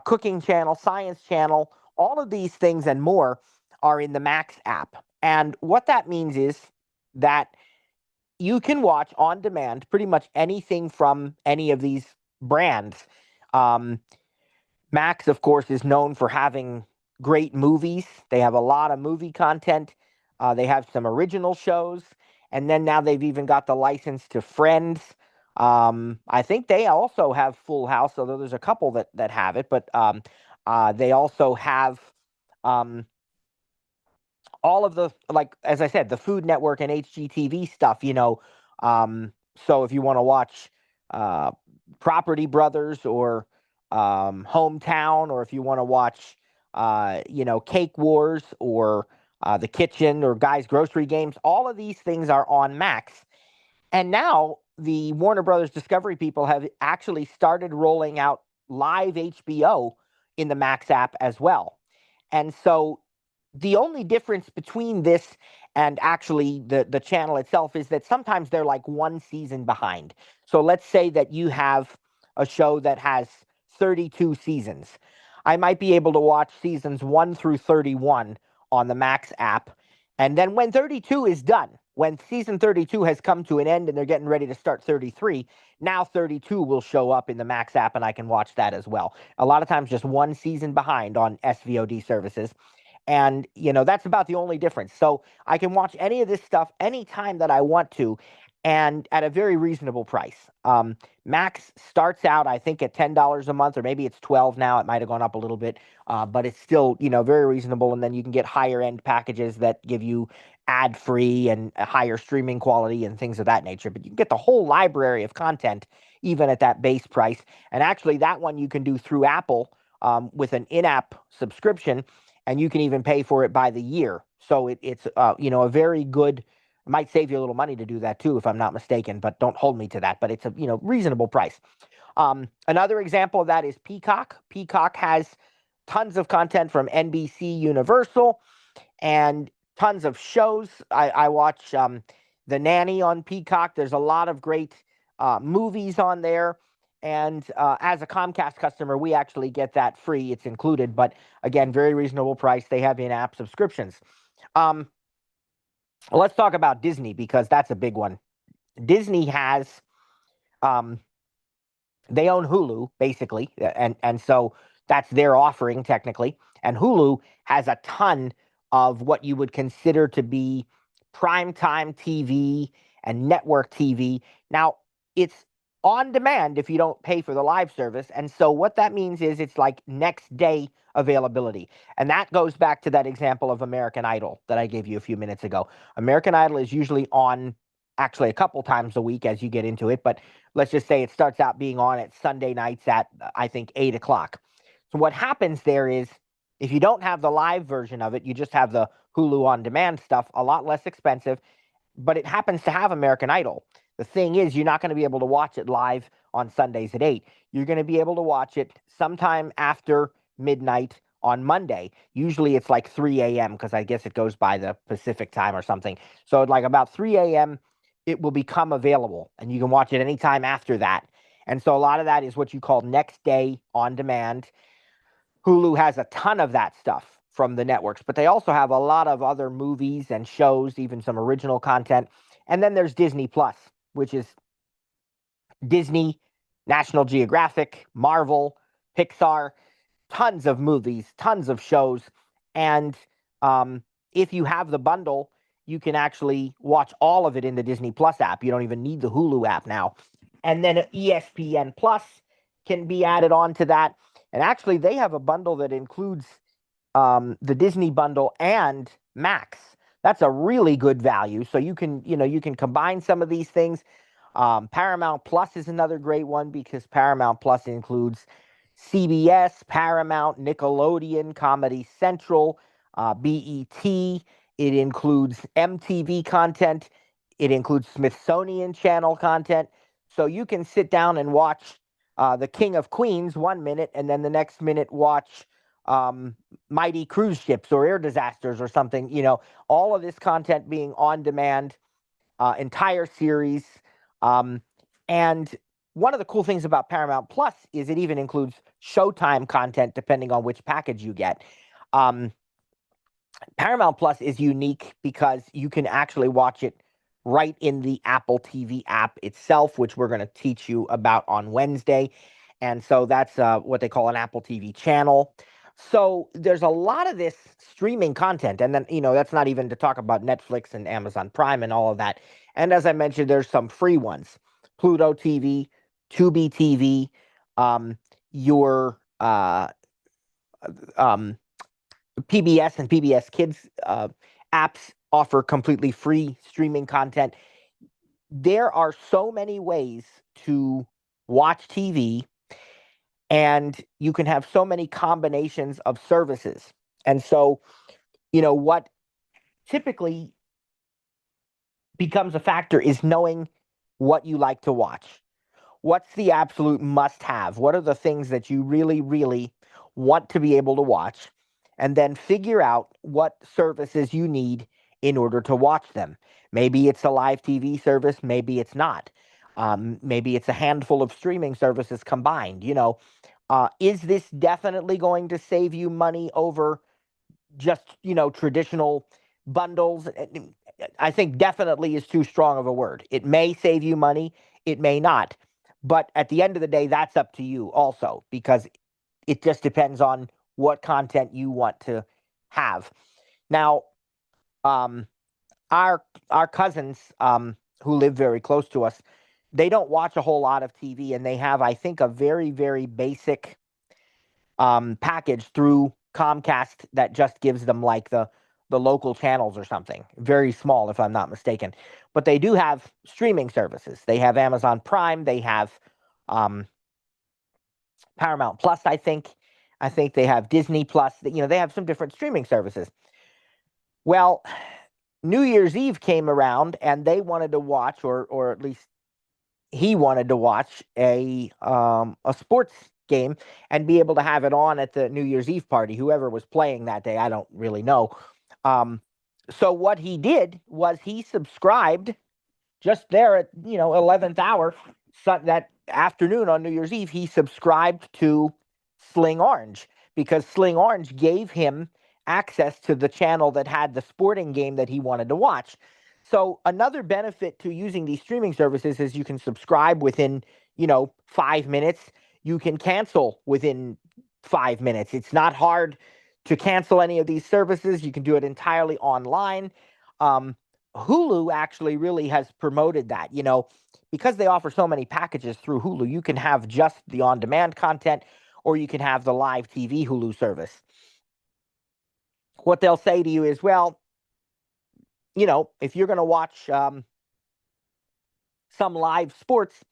Cooking Channel, Science Channel. All of these things and more are in the Max app. And what that means is that you can watch on demand pretty much anything from any of these brands. Max, of course, is known for having great movies. They have a lot of movie content. They have some original shows. And then now they've even got the license to Friends. I think they also have Full House, although there's a couple that have it. But they also have all of the, like, as I said, the Food Network and HGTV stuff, so if you want to watch Property Brothers or Hometown, or if you want to watch, Cake Wars or The Kitchen or Guy's Grocery Games, all of these things are on Max. And now the Warner Brothers Discovery people have actually started rolling out live HBO in the Max app as well. And so the only difference between this and actually the channel itself is that sometimes they're like one season behind. So let's say that you have a show that has 32 seasons. I might be able to watch seasons 1 through 31 on the Max app. And then when 32 is done, when season 32 has come to an end and they're getting ready to start 33, now 32 will show up in the Max app and I can watch that as well. A lot of times just one season behind on SVOD services. And, that's about the only difference. So I can watch any of this stuff anytime that I want to and at a very reasonable price. Max starts out, I think, at $10 a month, or maybe it's 12 now. It might have gone up a little bit, but it's still, very reasonable. And then you can get higher end packages that give you ad free and a higher streaming quality and things of that nature. But you can get the whole library of content even at that base price. And actually, that one you can do through Apple with an in app subscription, and you can even pay for it by the year. So it's a very good. It might save you a little money to do that too, if I'm not mistaken. But don't hold me to that. But it's a reasonable price. Another example of that is Peacock. Peacock has tons of content from NBC Universal and tons of shows. I watch The Nanny on Peacock. There's a lot of great movies on there. And as a Comcast customer, we actually get that free. It's included, but again, very reasonable price. They have in-app subscriptions. Um, let's talk about Disney because that's a big one. Disney has, um, they own Hulu basically, and so that's their offering technically. And Hulu has a ton of what you would consider to be primetime TV and network TV. Now, it's on demand if you don't pay for the live service. And so what that means is it's like next day availability. And that goes back to that example of American Idol that I gave you a few minutes ago. American Idol is usually on actually a couple times a week as you get into it, but let's just say it starts out being on at Sunday nights at, I think, 8 o'clock. So what happens there is if you don't have the live version of it, you just have the Hulu on demand stuff, a lot less expensive, but it happens to have American Idol. The thing is, you're not going to be able to watch it live on Sundays at 8. You're going to be able to watch it sometime after midnight on Monday. Usually it's like 3 a.m. because I guess it goes by the Pacific time or something. So like about 3 a.m., it will become available and you can watch it anytime after that. And so a lot of that is what you call next day on demand. Hulu has a ton of that stuff from the networks, but they also have a lot of other movies and shows, even some original content. And then there's Disney Plus, which is Disney, National Geographic, Marvel, Pixar, tons of movies, tons of shows. And if you have the bundle, you can actually watch all of it in the Disney Plus app. You don't even need the Hulu app now. And then ESPN Plus can be added on to that. And actually, they have a bundle that includes the Disney bundle and Max. That's a really good value. So you can combine some of these things. Paramount Plus is another great one because Paramount Plus includes CBS, Paramount, Nickelodeon, Comedy Central, BET. It includes MTV content. It includes Smithsonian Channel content. So you can sit down and watch The King of Queens 1 minute, and then the next minute watch Mighty Cruise Ships or Air Disasters or something. All of this content being on demand, entire series. And one of the cool things about Paramount Plus is it even includes Showtime content depending on which package you get. Paramount Plus is unique because you can actually watch it right in the Apple TV app itself, which we're going to teach you about on Wednesday. And so that's what they call an Apple TV channel. So there's a lot of this streaming content. And then, that's not even to talk about Netflix and Amazon Prime and all of that. And as I mentioned, there's some free ones. Pluto TV, Tubi TV, your um, PBS and PBS Kids apps offer completely free streaming content. There are so many ways to watch TV, and you can have so many combinations of services. And so, what typically becomes a factor is knowing what you like to watch. What's the absolute must have? What are the things that you really, really want to be able to watch? And then figure out what services you need in order to watch them. Maybe it's a live TV service, maybe it's not. Maybe it's a handful of streaming services combined. Is this definitely going to save you money over just traditional bundles? I think definitely is too strong of a word. It may save you money, it may not. But at the end of the day, that's up to you also, because it just depends on what content you want to have. Now, um, our cousins who live very close to us, they don't watch a whole lot of TV, and they have, I think, a very very basic package through Comcast that just gives them like the local channels or something. Very small, if I'm not mistaken. But they do have streaming services. They have Amazon Prime. They have um, Paramount Plus. I think. I think they have Disney Plus. They have some different streaming services. Well, New Year's Eve came around, and they wanted to watch, or at least he wanted to watch a sports game and be able to have it on at the New Year's Eve party. Whoever was playing that day, I don't really know. Um, so what he did was he subscribed just there at 11th hour, that afternoon on New Year's Eve. He subscribed to Sling Orange because Sling Orange gave him access to the channel that had the sporting game that he wanted to watch. So another benefit to using these streaming services is you can subscribe within 5 minutes. You can cancel within 5 minutes. It's not hard to cancel any of these services. You can do it entirely online. um, Hulu actually really has promoted that, because they offer so many packages through Hulu. You can have just the on demand content, or you can have the live TV Hulu service. What they'll say to you is, well, if you're going to watch some live sports,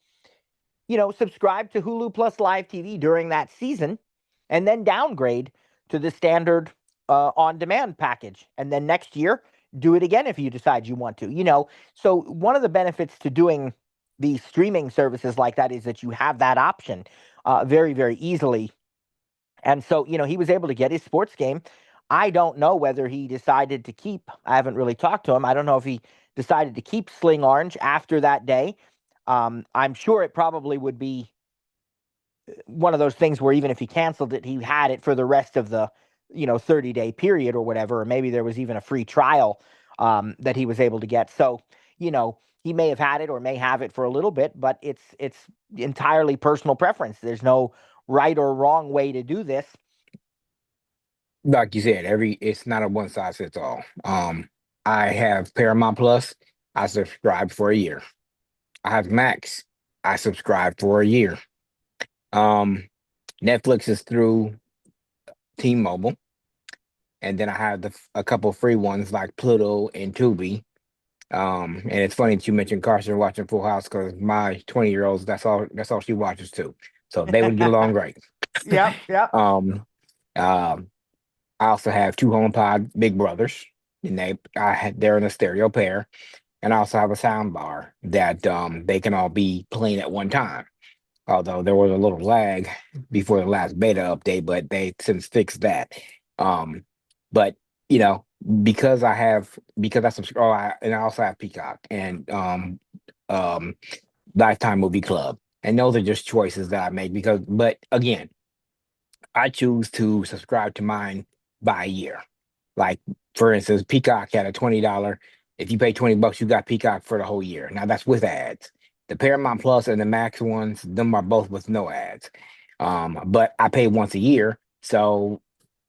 subscribe to Hulu Plus Live TV during that season and then downgrade to the standard on demand package. And then next year, do it again if you decide you want to. So one of the benefits to doing these streaming services like that is that you have that option very, very easily. And so, he was able to get his sports game. I don't know whether he decided to keep, I haven't really talked to him. I don't know if he decided to keep Sling Orange after that day. I'm sure it probably would be one of those things where even if he canceled it, he had it for the rest of the 30-day period or whatever, or maybe there was even a free trial that he was able to get. So he may have had it or may have it for a little bit, but it's entirely personal preference. There's no right or wrong way to do this. Like you said, it's not a one size fits all. I have Paramount Plus. I subscribed for a year. I have Max. I subscribed for a year. Um, Netflix is through T-Mobile, and then I have a couple free ones like Pluto and Tubi. And it's funny that you mentioned Carson watching Full House because my 20-year-olds, that's all she watches too. So they would get along great. Yep, yep. Um, um, I also have two HomePod Big Brothers, and they're in a stereo pair, and I also have a sound bar that they can all be playing at one time. Although there was a little lag before the last beta update, but they since fixed that. Um, but you know, because I subscribe, and I also have Peacock and um Lifetime Movie Club, and those are just choices that I make but again, I choose to subscribe to mine by year. Like for instance, Peacock had a $20. If you pay $20, you got Peacock for the whole year. Now that's with ads. The Paramount Plus and the Max ones, them are both with no ads. But I pay once a year, so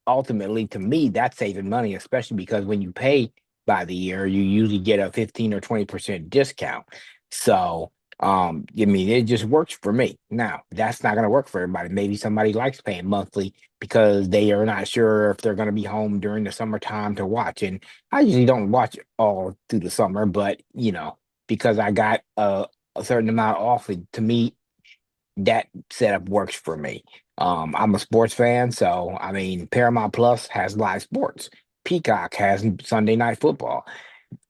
ultimately to me that's saving money, especially because when you pay by the year, you usually get a 15 or 20% discount. So I mean, it just works for me. Now, that's not going to work for everybody. Maybe somebody likes paying monthly because they are not sure if they're going to be home during the summertime to watch. And I usually don't watch all through the summer, but because I got a certain amount off, to me, that setup works for me. I'm a sports fan, so I mean, Paramount Plus has live sports. Peacock has Sunday Night Football.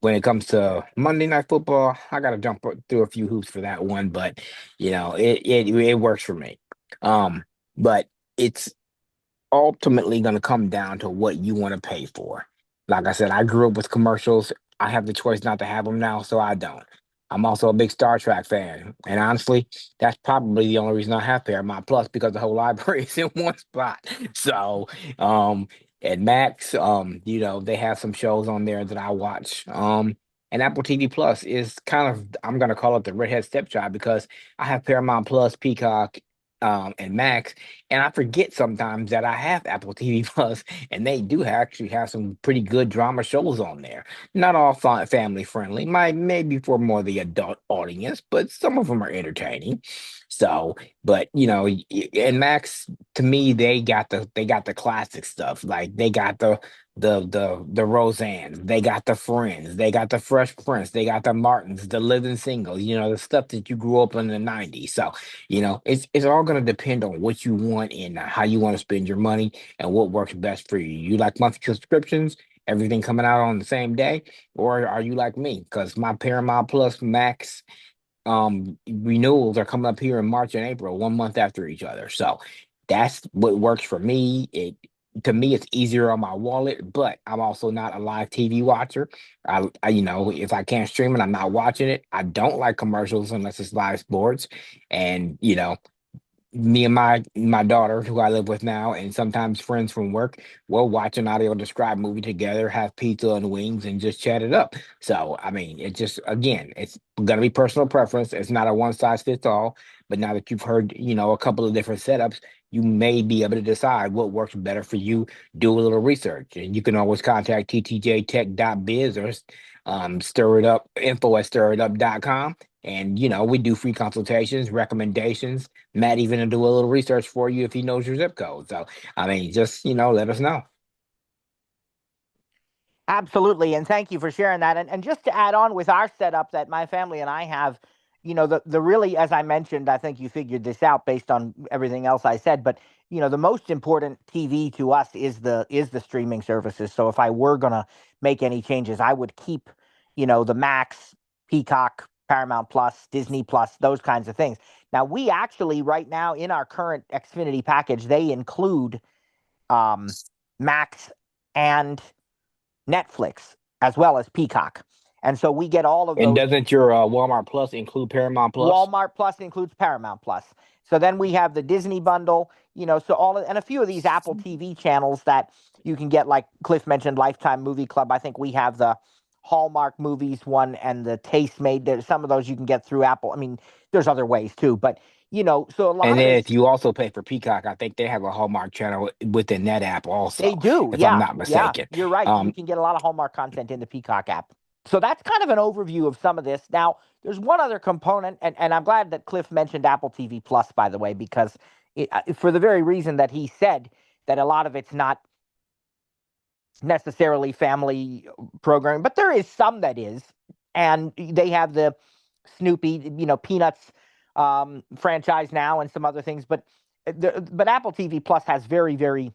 When it comes to Monday Night Football, I got to jump through a few hoops for that one, but it works for me. But it's ultimately going to come down to what you want to pay for. Like I said, I grew up with commercials. I have the choice not to have them now, so I don't. I'm also a big Star Trek fan, and honestly, that's probably the only reason I have Paramount Plus because the whole library is in one spot. So, at Max, they have some shows on there that I watch. And Apple TV Plus is kind of, I'm gonna call it the redhead stepchild because I have Paramount Plus, Peacock, and Max, and I forget sometimes that I have Apple TV Plus, and they do actually have some pretty good drama shows on there. Not all family friendly, might maybe for more the adult audience, but some of them are entertaining. So, but and Max, to me, they got the classic stuff. Like they got the Roseannes, they got the Friends, they got the Fresh Prince, they got the Martins, the Living Single, the stuff that you grew up in the 90s. So, it's all gonna depend on what you want and how you want to spend your money and what works best for you. You like monthly subscriptions, everything coming out on the same day, or are you like me? Because my Paramount Plus Max renewals are coming up here in March and April, 1 month after each other. So that's what works for me. To me it's easier on my wallet, but I'm also not a live TV watcher. If I can't stream it, I'm not watching it. I don't like commercials unless it's live sports. And me and my daughter, who I live with now, and sometimes friends from work, we'll watch an audio described movie together, have pizza and wings, and just chat it up. So, I mean, it just again, it's gonna be personal preference. It's not a one size fits all. But now that you've heard, a couple of different setups, you may be able to decide what works better for you. Do a little research, and you can always contact ttjtech.biz or stir it up info@stiritup.com. And we do free consultations, recommendations. Matt even to do a little research for you if he knows your zip code. So, I mean, just, let us know. Absolutely, and thank you for sharing that. And just to add on with our setup that my family and I have, the really, as I mentioned, I think you figured this out based on everything else I said, but the most important TV to us is the streaming services. So if I were gonna make any changes, I would keep, the Max, Peacock, Paramount Plus, Disney Plus, those kinds of things. Now we actually right now in our current Xfinity package, they include um Max and Netflix as well as Peacock. And so we get all of And those. doesn't your Walmart Plus include Paramount Plus? Walmart Plus includes Paramount Plus. So then we have the Disney bundle, so and a few of these Apple TV channels that you can get, like Cliff mentioned, Lifetime Movie Club. I think we have the Hallmark movies one and the Taste Made. There's some of those you can get through Apple. I mean, there's other ways too, but so a lot And of then it if you also pay for Peacock, I think they have a Hallmark channel within that app they also, do. if I'm Yeah. not Yeah. mistaken. You're right. You Um, can get a lot of Hallmark content in the Peacock app. So that's kind of an overview of some of this. Now, there's one other component, and I'm glad that Cliff mentioned Apple TV Plus, by the way, because for the very reason that he said that a lot of it's not necessarily family programming, but there is some that is. And they have the Snoopy, Peanuts franchise now and some other things. But Apple TV Plus has very, very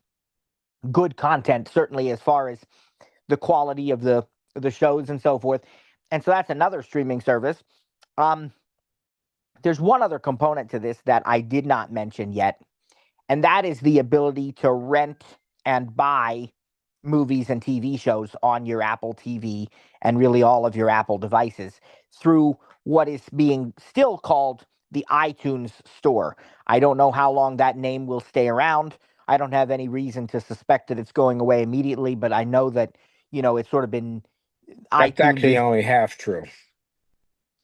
good content, certainly as far as the quality of the shows and so forth. And so that's another streaming service. Um, there's one other component to this that I did not mention yet, and that is the ability to rent and buy movies and TV shows on your Apple TV and really all of your Apple devices through what is being still called the iTunes Store. I don't know how long that name will stay around. I don't have any reason to suspect that it's going away immediately, but I know that, it's sort of been that's iTunes actually is only half true.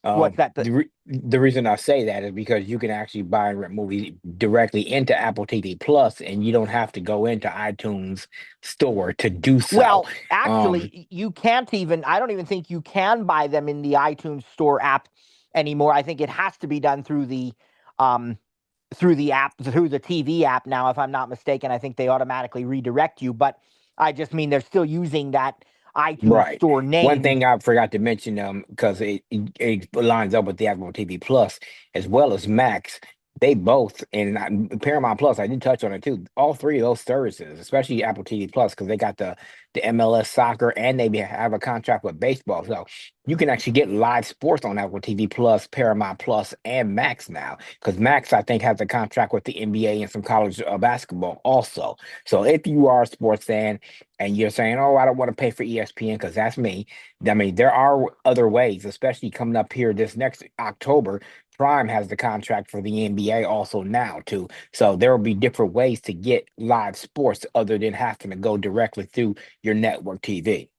what's that? The reason I say that is because you can actually buy and rent movies directly into Apple TV Plus, and you don't have to go into iTunes Store to do so. Well, Um, actually, you can't even, I don't even think you can buy them in the iTunes Store app anymore. I think it has to be done um, through the app, through the TV app now, if I'm not mistaken. I think they automatically redirect you, but I just mean they're still using that iTunes Right. Store One name. thing I forgot to mention, because it lines up with the Apple TV Plus as well as Max. They both, and Paramount Plus, I did touch on it too. All three of those services, especially Apple TV Plus, because they got the MLS soccer and they have a contract with baseball. So you can actually get live sports on Apple TV Plus, Paramount Plus, and Max now. Because Max, I think, has a contract with the NBA and some college basketball also. So if you are a sports fan, and you're saying, "Oh, I don't want to pay for ESPN," because that's me. I mean, there are other ways, especially coming up here this next October. Prime has the contract for the NBA also now too. So there will be different ways to get live sports other than having to go directly through your network TV.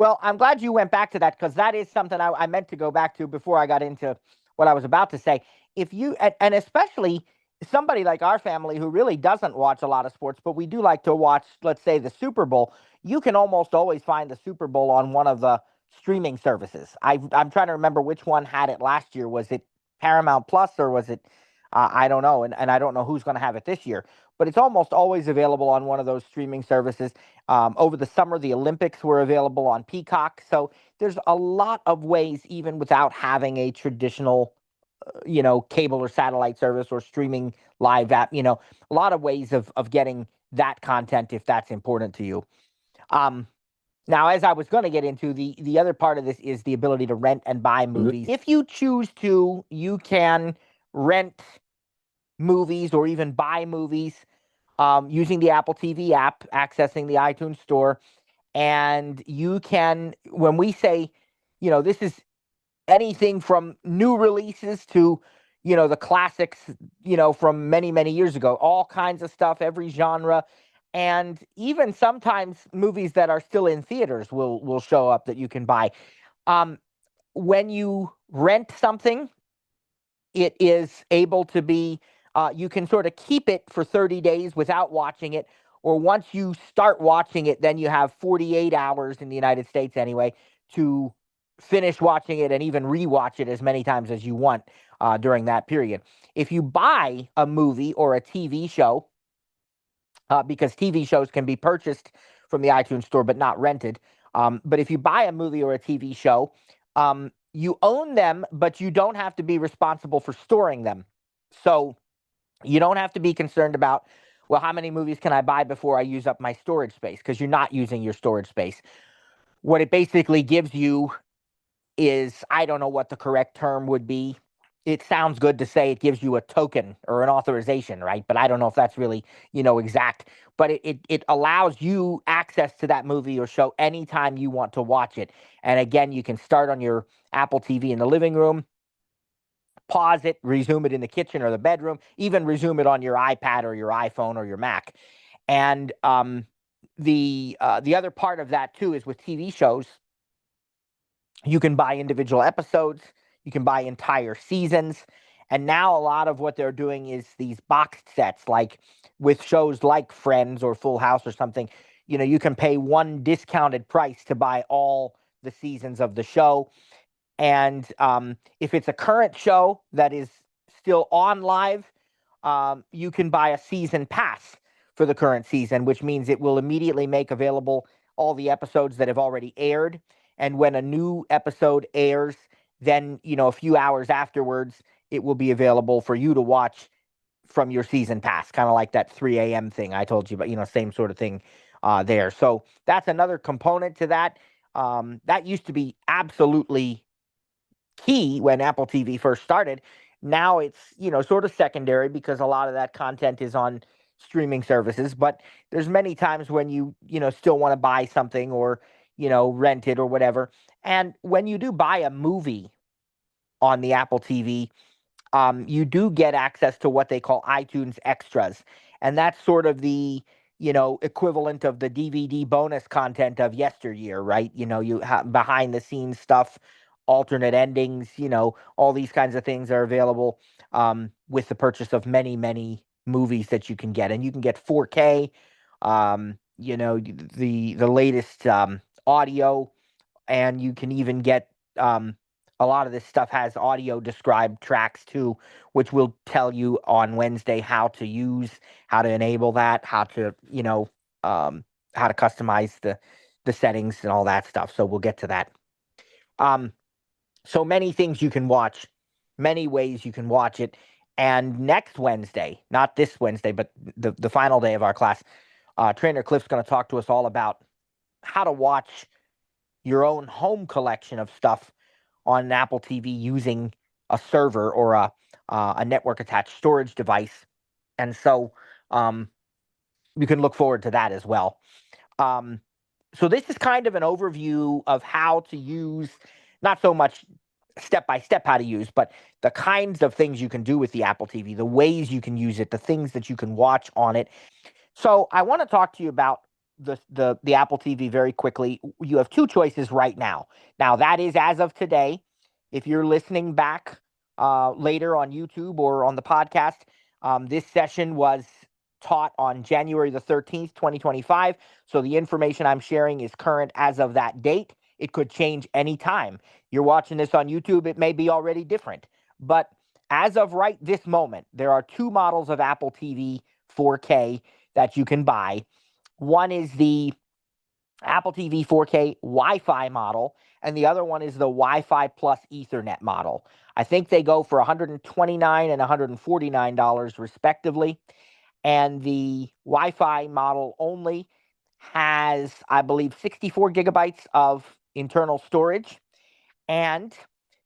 Well, I'm glad you went back to that because that is something I meant to go back to before I got into what I was about to say. If you, and especially somebody like our family who really doesn't watch a lot of sports, but we do like to watch, let's say, the Super Bowl, you can almost always find the Super Bowl on one of the streaming services. I'm trying to remember which one had it last year. Was it Paramount Plus or was it, I don't know. And I don't know who's going to have it this year, but it's almost always available on one of those streaming services. Over the summer, the Olympics were available on Peacock. So there's a lot of ways, even without having a traditional, cable or satellite service or streaming live app, a lot of ways of getting that content if that's important to you. Um, Now, as I was going to get into, the other part of this is the ability to rent and buy movies. If you choose to, you can rent movies or even buy movies using the Apple TV app, accessing the iTunes store. And you can, when we say, this is anything from new releases to, the classics, from many, many years ago, all kinds of stuff, every genre. And even sometimes movies that are still in theaters will show up that you can buy. Um, when you rent something, it is able to be, you can sort of keep it for 30 days without watching it. Or once you start watching it, then you have 48 hours in the United States anyway to finish watching it and even rewatch it as many times as you want during that period. If you buy a movie or a TV show, because TV shows can be purchased from the iTunes store but not rented. But if you buy a movie or a TV show, you own them, but you don't have to be responsible for storing them. So you don't have to be concerned about, well, how many movies can I buy before I use up my storage space? Because you're not using your storage space. What it basically gives you is, I don't know what the correct term would be. It sounds good to say it gives you a token or an authorization, right? But I don't know if that's really, exact. But it allows you access to that movie or show anytime you want to watch it. And again, you can start on your Apple TV in the living room, pause it, resume it in the kitchen or the bedroom, even resume it on your iPad or your iPhone or your Mac. And the other part of that too is with TV shows, you can buy individual episodes, you can buy entire seasons. And now a lot of what they're doing is these boxed sets, like with shows like Friends or Full House or something. You can pay one discounted price to buy all the seasons of the show. And if it's a current show that is still on live, you can buy a season pass for the current season, which means it will immediately make available all the episodes that have already aired. And when a new episode airs, then, a few hours afterwards, it will be available for you to watch from your season pass, kind of like that 3 a.m. thing I told you about, same sort of thing there. So that's another component to that. That used to be absolutely key when Apple TV first started. Now it's, sort of secondary because a lot of that content is on streaming services, but there's many times when still want to buy something or, rent it or whatever. And when you do buy a movie on the Apple TV, you do get access to what they call iTunes Extras. And that's sort of the, equivalent of the DVD bonus content of yesteryear, right? You have behind the scenes stuff, alternate endings, all these kinds of things are available with the purchase of many, many movies that you can get. And you can get 4K, the latest audio, and you can even get a lot of this stuff has audio described tracks too, which will tell you on Wednesday how to use, how to enable that, how to customize the settings and all that stuff. So we'll get to that. Um, so many things you can watch, many ways you can watch it. And next Wednesday, not this Wednesday, but the final day of our class, Trainer Cliff's going to talk to us all about how to watch your own home collection of stuff on an Apple TV using a server or a network attached storage device. And so you can look forward to that as well. Um, so this is kind of an overview of how to use, not so much step by step how to use, but the kinds of things you can do with the Apple TV, the ways you can use it, the things that you can watch on it. So I want to talk to you about the Apple TV very quickly. You have two choices right now. Now that is as of today. If you're listening back later on YouTube or on the podcast, this session was taught on January the 13th, 2025. So the information I'm sharing is current as of that date. It could change anytime. You're watching this on YouTube, it may be already different. But as of right this moment, there are two models of Apple TV 4K that you can buy. One is the Apple TV 4K Wi-Fi model, and the other one is the Wi-Fi plus Ethernet model. I think they go for $129 and $149 respectively. And the Wi-Fi model only has, I believe, 64 gigabytes of internal storage, and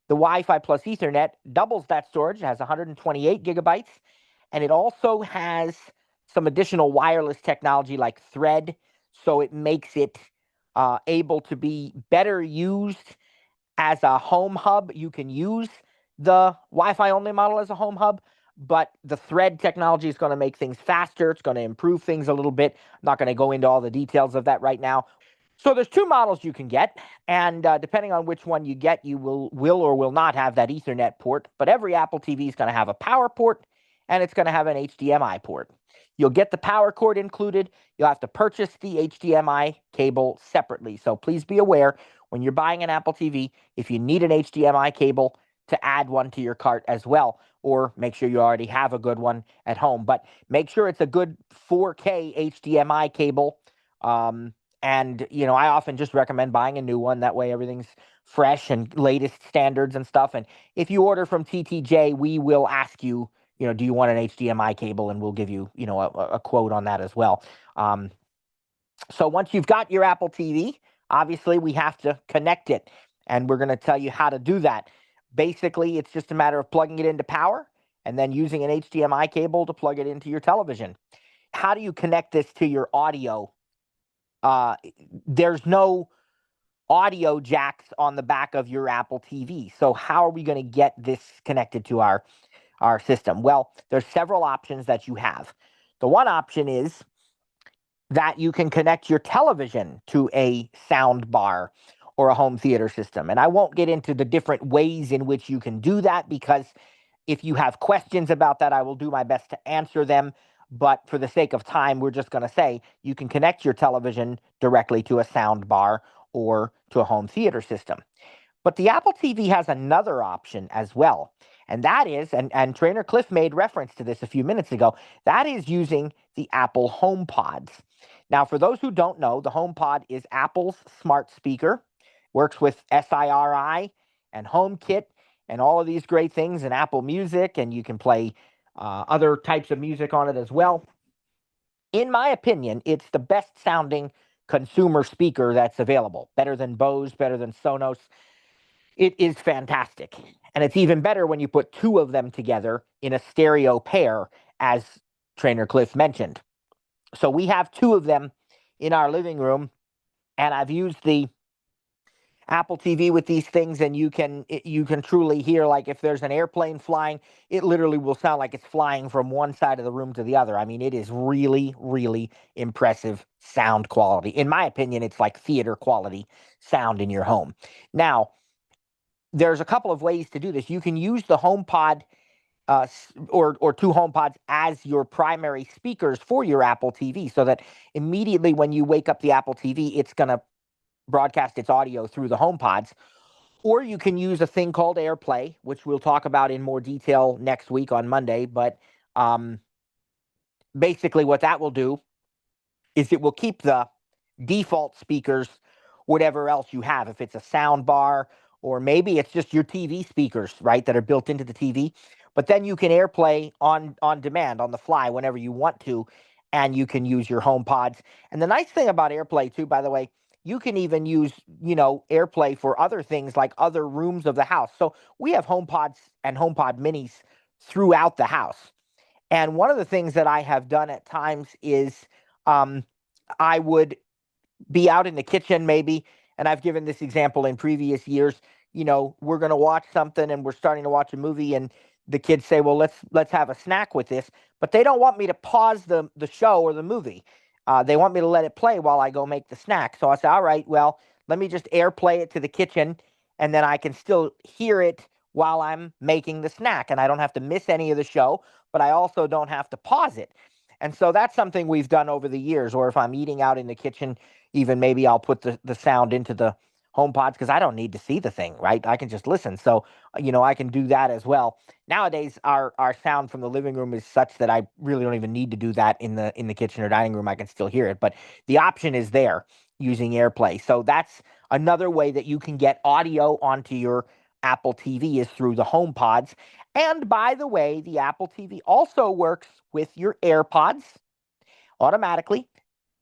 the Wi-Fi plus Ethernet doubles that storage. It has 128 gigabytes, and it also has some additional wireless technology like Thread, so it makes it able to be better used as a home hub. You can use the Wi-Fi only model as a home hub, but the Thread technology is going to make things faster. It's going to improve things a little bit. I'm not going to go into all the details of that right now. So there's two models you can get, and depending on which one you get, you will or will not have that Ethernet port. But every Apple TV is going to have a power port, and it's going to have an HDMI port. You'll get the power cord included. You'll have to purchase the HDMI cable separately. So please be aware when you're buying an Apple TV, if you need an HDMI cable, to add one to your cart as well, or make sure you already have a good one at home. But make sure it's a good 4K HDMI cable. And, I often just recommend buying a new one. That way everything's fresh and latest standards and stuff. And if you order from TTJ, we will ask you, do you want an HDMI cable? And we'll give you, a quote on that as well. So once you've got your Apple TV, obviously we have to connect it. And we're going to tell you how to do that. Basically, it's just a matter of plugging it into power and then using an HDMI cable to plug it into your television. How do you connect this to your audio? There's no audio jacks on the back of your Apple TV. So how are we going to get this connected to our system? Well, there's several options that you have. The one option is that you can connect your television to a sound bar or a home theater system. And I won't get into the different ways in which you can do that, because if you have questions about that, I will do my best to answer them. But for the sake of time, we're just going to say you can connect your television directly to a sound bar or to a home theater system. But the Apple TV has another option as well. And that is, and Trainer Cliff made reference to this a few minutes ago, that is using the Apple HomePods. Now, for those who don't know, the HomePod is Apple's smart speaker, works with Siri and HomeKit and all of these great things, and Apple Music, and you can play other types of music on it as well. In my opinion, it's the best sounding consumer speaker that's available. Better than Bose, better than Sonos. It is fantastic. And it's even better when you put two of them together in a stereo pair, as Trainer Cliff mentioned. So we have two of them in our living room, and I've used the Apple TV with these things, and you can truly hear, like, if there's an airplane flying, it literally will sound like it's flying from one side of the room to the other. I mean, it is really, really impressive sound quality. In my opinion, it's like theater quality sound in your home. Now, there's a couple of ways to do this. You can use the HomePod or two HomePods as your primary speakers for your Apple TV, so that immediately when you wake up the Apple TV, it's going to broadcast its audio through the HomePods. Or you can use a thing called AirPlay, which we'll talk about in more detail next week on Monday. But basically what that will do is it will keep the default speakers, whatever else you have. If it's a sound bar, or maybe it's just your TV speakers, right, that are built into the TV. But then you can AirPlay on demand, on the fly, whenever you want to, and you can use your HomePods. And the nice thing about AirPlay, too, by the way, you can even use, AirPlay for other things like other rooms of the house. So we have HomePods and HomePod minis throughout the house. And one of the things that I have done at times is I would be out in the kitchen maybe, and I've given this example in previous years. We're going to watch something and we're starting to watch a movie, and the kids say, well, let's have a snack with this, but they don't want me to pause the show or the movie. They want me to let it play while I go make the snack. So I said, all right, well, let me just airplay it to the kitchen, and then I can still hear it while I'm making the snack, and I don't have to miss any of the show, but I also don't have to pause it. And so that's something we've done over the years. Or if I'm eating out in the kitchen, even maybe I'll put the sound into the home pods because I don't need to see the thing, right? I can just listen. So, I can do that as well. Nowadays, our sound from the living room is such that I really don't even need to do that in the kitchen or dining room. I can still hear it, but the option is there using AirPlay. So that's another way that you can get audio onto your Apple TV is through the home pods. And by the way, the Apple TV also works with your AirPods automatically.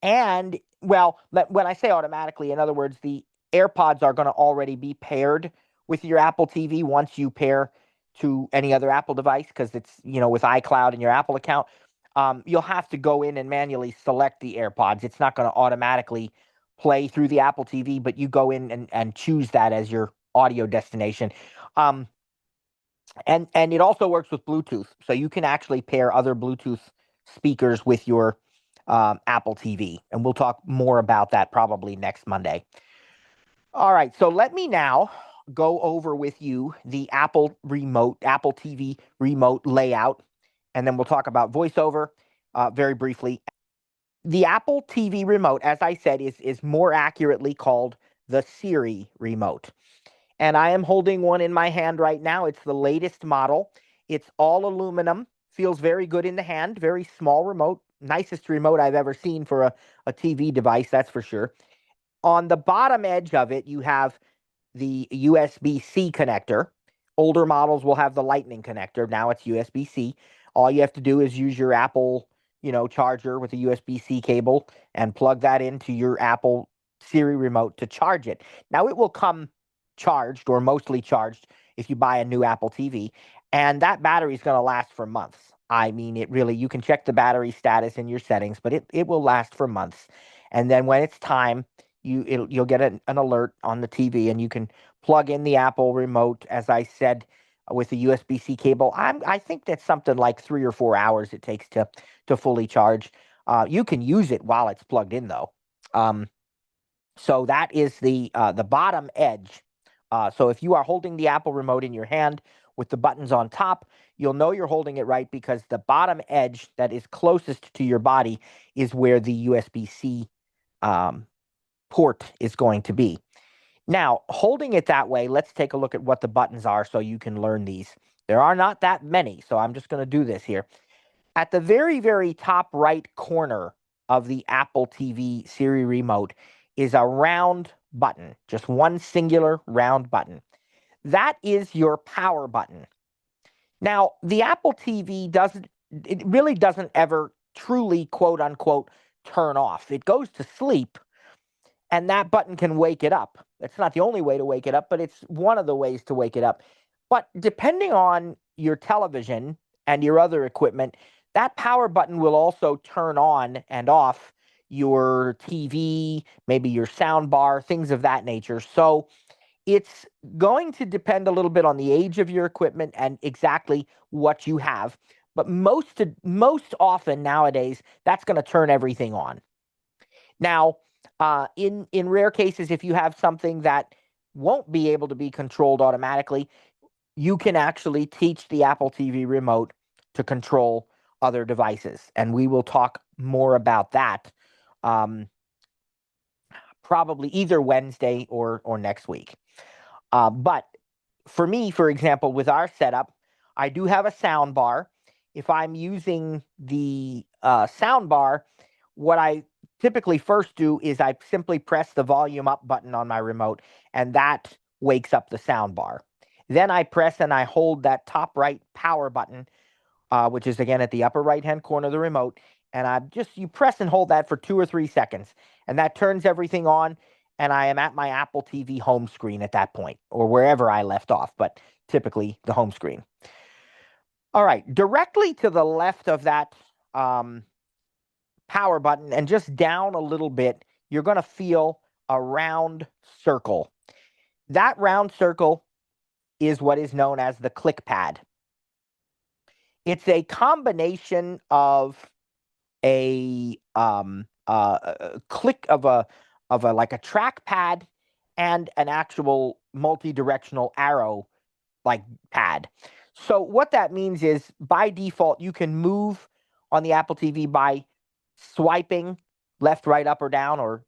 And well, when I say automatically, in other words, the AirPods are going to already be paired with your Apple TV once you pair to any other Apple device because it's, with iCloud and your Apple account. You'll have to go in and manually select the AirPods. It's not going to automatically play through the Apple TV, but you go in and choose that as your audio destination. Um, and it also works with Bluetooth, so you can actually pair other Bluetooth speakers with your Apple TV, and we'll talk more about that probably next Monday. All right, so let me now go over with you the Apple TV remote layout, and then we'll talk about VoiceOver very briefly. The Apple TV remote, as I said, is more accurately called the Siri remote. And I am holding one in my hand right now. It's the latest model. It's all aluminum, feels very good in the hand, very small remote, nicest remote I've ever seen for a TV device, that's for sure. On the bottom edge of it, you have the USB-C connector. Older models will have the Lightning connector. Now it's USB-C. All you have to do is use your Apple, charger with a USB-C cable and plug that into your Apple Siri remote to charge it. Now it will come charged or mostly charged if you buy a new Apple TV, and that battery is going to last for months. I mean, you can check the battery status in your settings, but it will last for months. And then when it's time, you'll get an alert on the TV, and you can plug in the Apple remote, as I said, with a USB-C cable. I think that's something like 3 or 4 hours it takes to fully charge. You can use it while it's plugged in, though. So that is the bottom edge. So if you are holding the Apple remote in your hand with the buttons on top, you'll know you're holding it right because the bottom edge that is closest to your body is where the USB-C port is going to be. Now, holding it that way, let's take a look at what the buttons are so you can learn these. There are not that many, so I'm just going to do this here. At the very, very top right corner of the Apple TV Siri remote is a round button, just one singular round button. That is your power button. Now, the Apple TV really doesn't ever truly, quote unquote, turn off. It goes to sleep, and that button can wake it up. It's not the only way to wake it up, but it's one of the ways to wake it up. But depending on your television and your other equipment, that power button will also turn on and off your TV, maybe your sound bar, things of that nature. So it's going to depend a little bit on the age of your equipment and exactly what you have. But most often nowadays, that's going to turn everything on. Now, in rare cases, if you have something that won't be able to be controlled automatically, you can actually teach the Apple TV remote to control other devices, and we will talk more about that probably either Wednesday or next week. But for me, for example, with our setup, I do have a sound bar. If I'm using the sound bar, what I typically first do is I simply press the volume up button on my remote, and that wakes up the sound bar. Then I press and I hold that top right power button, which is again at the upper right hand corner of the remote. And you press and hold that for 2 or 3 seconds, and that turns everything on. And I am at my Apple TV home screen at that point, or wherever I left off, but typically the home screen. All right, directly to the left of that power button and just down a little bit, you're going to feel a round circle. That round circle is what is known as the click pad. It's a combination of a click of a like a trackpad and an actual multi-directional arrow like pad. So what that means is by default you can move on the Apple TV by swiping left, right, up or down or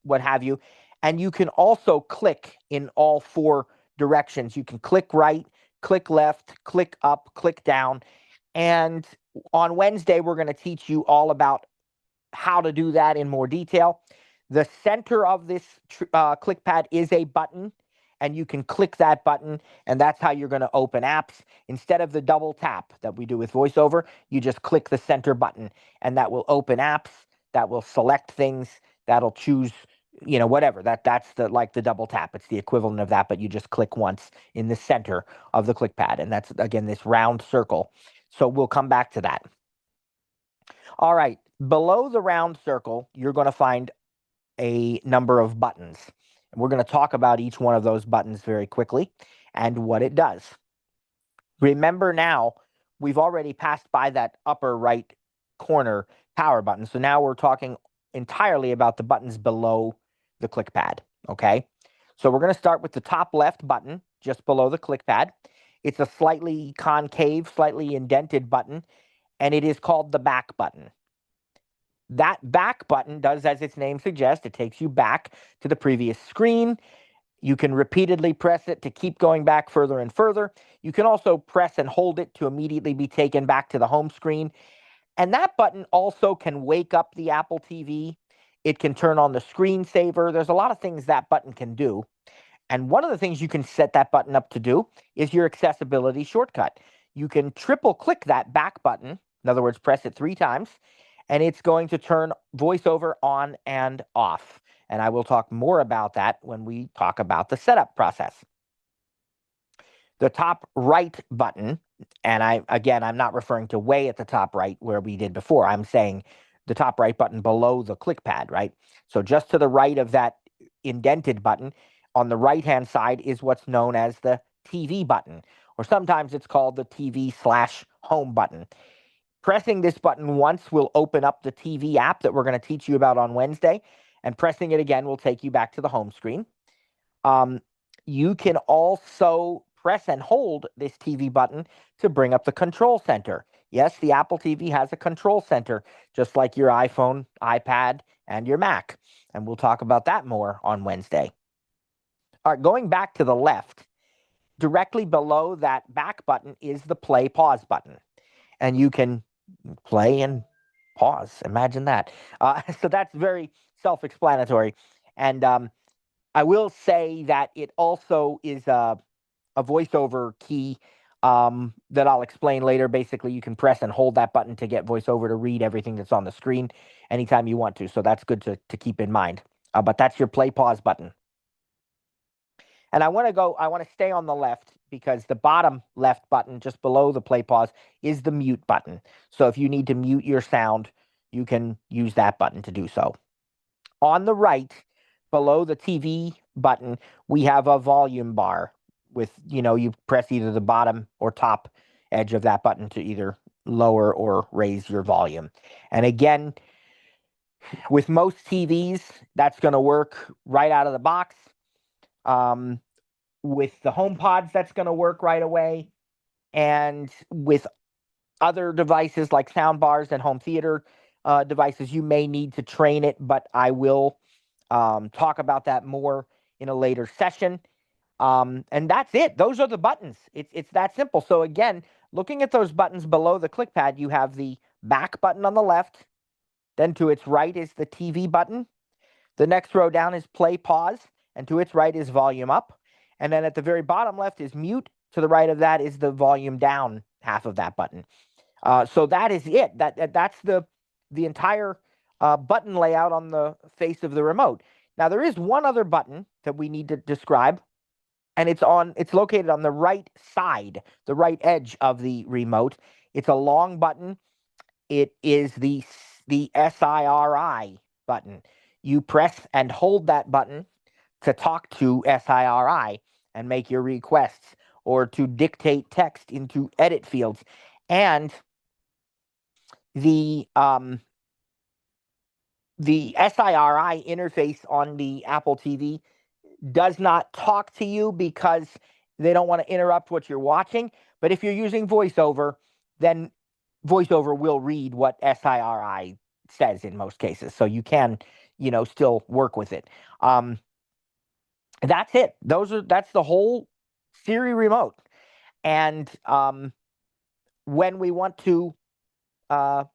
what have you. And you can also click in all four directions. You can click right, click left, click up, click down. And on Wednesday we're going to teach you all about how to do that in more detail. The center of this ClickPad is a button, and you can click that button, and that's how you're going to open apps. Instead of the double tap that we do with VoiceOver, you just click the center button, and that will open apps, that will select things, that'll choose whatever. That's the double tap. It's the equivalent of that, but you just click once in the center of the ClickPad, and that's again this round circle. So we'll come back to that. All right, below the round circle, you're going to find a number of buttons. And we're going to talk about each one of those buttons very quickly and what it does. Remember now, we've already passed by that upper right corner power button. So now we're talking entirely about the buttons below the ClickPad, okay? So we're going to start with the top left button just below the ClickPad. It's a slightly concave, slightly indented button, and it is called the back button. That back button does as its name suggests. It takes you back to the previous screen. You can repeatedly press it to keep going back further and further. You can also press and hold it to immediately be taken back to the home screen. And that button also can wake up the Apple TV. It can turn on the screensaver. There's a lot of things that button can do. And one of the things you can set that button up to do is your accessibility shortcut. You can triple click that back button. In other words, press it 3 times, and it's going to turn VoiceOver on and off. And I will talk more about that when we talk about the setup process. The top right button, and I'm not referring to way at the top right where we did before. I'm saying the top right button below the ClickPad, right? So just to the right of that indented button, on the right-hand side is what's known as the TV button, or sometimes it's called the TV/home button. Pressing this button once will open up the TV app that we're going to teach you about on Wednesday, and pressing it again will take you back to the home screen. You can also press and hold this TV button to bring up the control center. Yes, the Apple TV has a control center, just like your iPhone, iPad, and your Mac. And we'll talk about that more on Wednesday. All right, going back to the left, directly below that back button is the play pause button. And you can play and pause. Imagine that. So that's very self-explanatory. And I will say that it also is a voiceover key that I'll explain later. Basically, you can press and hold that button to get VoiceOver to read everything that's on the screen anytime you want to. So that's good to keep in mind. But that's your play pause button. And I want to stay on the left because the bottom left button just below the play pause is the mute button. So if you need to mute your sound, you can use that button to do so. On the right, below the TV button, we have a volume bar with, you press either the bottom or top edge of that button to either lower or raise your volume. And again, with most TVs, that's going to work right out of the box. With the HomePods, that's going to work right away. And with other devices like soundbars and home theater devices, you may need to train it, but I will talk about that more in a later session. And that's it. Those are the buttons. It's that simple. So again, looking at those buttons below the ClickPad, you have the back button on the left. Then to its right is the TV button. The next row down is play pause, and to its right is volume up. And then at the very bottom left is mute. To the right of that is the volume down half of that button. So that is it. That's the entire button layout on the face of the remote. Now there is one other button that we need to describe, and it's located on the right side, the right edge of the remote. It's a long button. It is the SIRI button. You press and hold that button to talk to SIRI and make your requests or to dictate text into edit fields. And the the SIRI interface on the Apple TV does not talk to you because they don't want to interrupt what you're watching. But if you're using VoiceOver, then VoiceOver will read what SIRI says in most cases. So you can, still work with it. That's it. That's the whole Siri remote. And when we want to uh,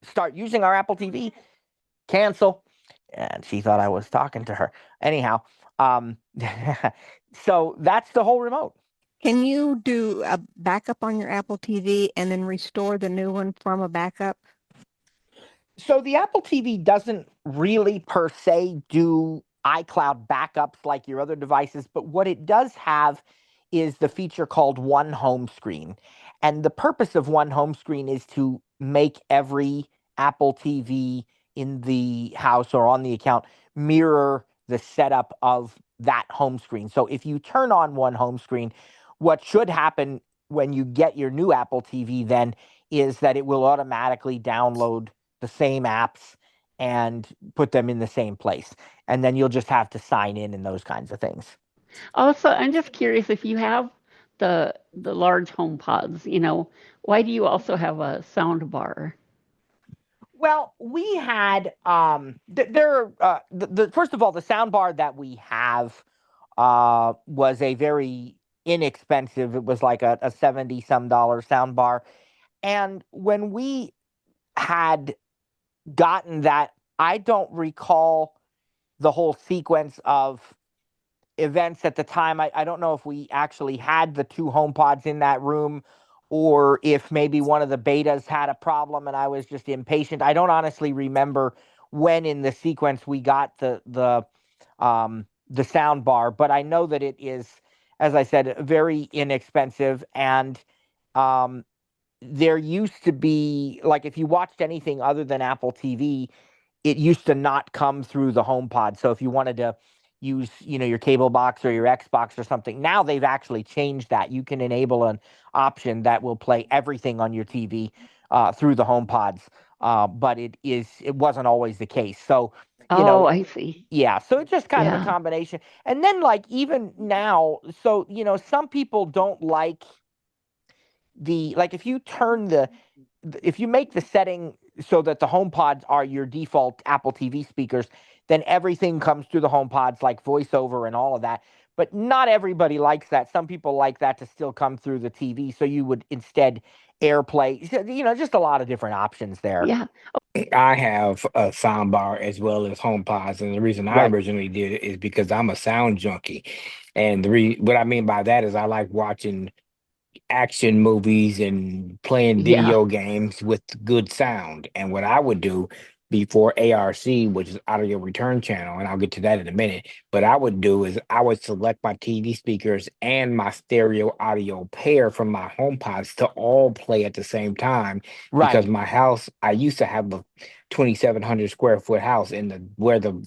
start using our Apple TV, cancel. And she thought I was talking to her. Anyhow, um, so that's the whole remote. Can you do a backup on your Apple TV and then restore the new one from a backup? So the Apple TV doesn't really per se do iCloud backups like your other devices, but what it does have is the feature called One Home Screen. And the purpose of One Home Screen is to make every Apple TV in the house or on the account mirror the setup of that home screen. So if you turn on One Home Screen, what should happen when you get your new Apple TV then is that it will automatically download the same apps and put them in the same place. And then you'll just have to sign in and those kinds of things. Also, I'm just curious if you have the large home pods, why do you also have a sound bar? Well, we had the first of all, the sound bar that we have was a very inexpensive. It was like a 70 some dollar sound bar. And when we had gotten that, I don't recall the whole sequence of events at the time. I don't know if we actually had the two home pods in that room or if maybe one of the betas had a problem and I was just impatient. I don't honestly remember when in the sequence we got the sound bar, but I know that it is, as I said, very inexpensive. And um, there used to be, like, if you watched anything other than Apple TV, it used to not come through the home pod. So if you wanted to use, your cable box or your Xbox or something, now they've actually changed that. You can enable an option that will play everything on your TV through the home pods. But it wasn't always the case. So, Oh, I see. yeah. So it's just kind of a Yeah. combination. And then, like, even now, so, some people don't like like if you turn if you make the setting so that the home pods are your default Apple TV speakers, then everything comes through the home pods like voiceover and all of that. But not everybody likes that. Some people like that to still come through the TV. So you would instead AirPlay, just a lot of different options there. Yeah. I have a sound bar as well as home pods, and the reason I Right. originally did it is because I'm a sound junkie, and what I mean by that is I like watching action movies and playing Yeah. video games with good sound. And what I would do before ARC, which is audio return channel, and I'll get to that in a minute, but I would do is I would select my TV speakers and my stereo audio pair from my HomePods to all play at the same time because Right. my house, I used to have a 2,700 square foot house, and the where the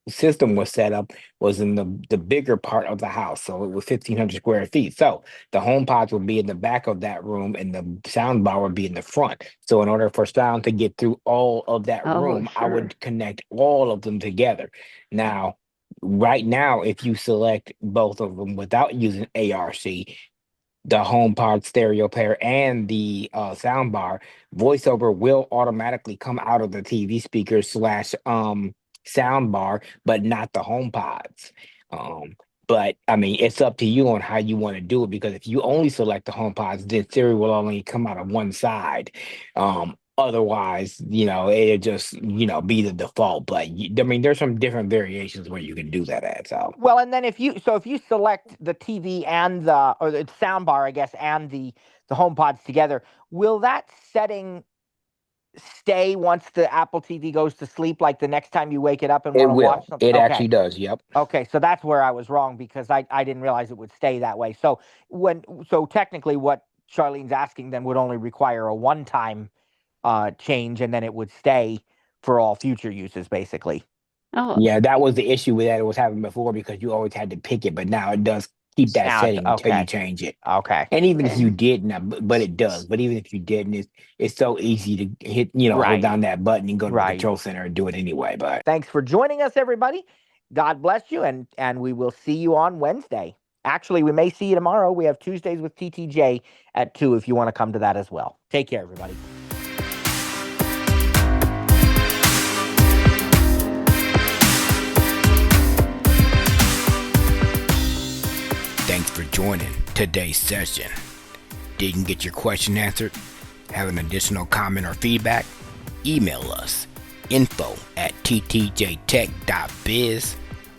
system was set up was in the bigger part of the house, so it was 1,500 square feet. So the home pods would be in the back of that room and the sound bar would be in the front. So in order for sound to get through all of that Oh, room, I sure. would connect all of them together. Now, right now, if you select both of them without using ARC, the HomePod stereo pair and the sound bar, voiceover will automatically come out of the TV speaker slash sound bar, but not the HomePods. Um, but I mean, it's up to you on how you want to do it because if you only select the HomePods, then Siri will only come out of one side. Otherwise, it just be the default. But I mean, there's some different variations where you can do that at. So Well, and then if you select the TV and the sound bar, I guess, and the home pods together, will that setting stay once the Apple TV goes to sleep, like the next time you wake it up and it want to will. watch something? It Okay. actually does. Yep. Okay, so that's where I was wrong because I didn't realize it would stay that way. So technically what Charlene's asking then would only require a one-time change and then it would stay for all future uses, basically. Oh, Yeah, that was the issue with that it was having before because you always had to pick it, but now it does keep that Sound, setting until you okay. change it. Okay. And even if Okay. you didn't, but it does. But even if you didn't, it's so easy to hit, hold Right. down that button and go to the Right. control center and do it anyway. But Thanks for joining us, everybody. God bless you, and we will see you on Wednesday. Actually, we may see you tomorrow. We have Tuesdays with TTJ at 2 if you want to come to that as well. Take care, everybody. thanks for joining today's session. Didn't get your question answered? Have an additional comment or feedback? Email us info@ttjtech.biz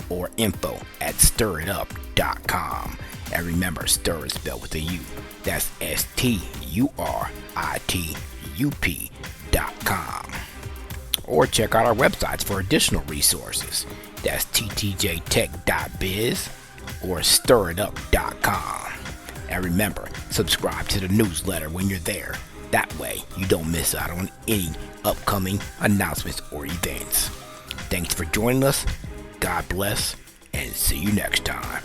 or info@stiritup.com. And remember, stir is spelled with a U. That's STURITUP.com. Or check out our websites for additional resources. That's ttjtech.biz or stiritup.com. And remember, subscribe to the newsletter when you're there. That way, you don't miss out on any upcoming announcements or events. Thanks for joining us. God bless, and see you next time.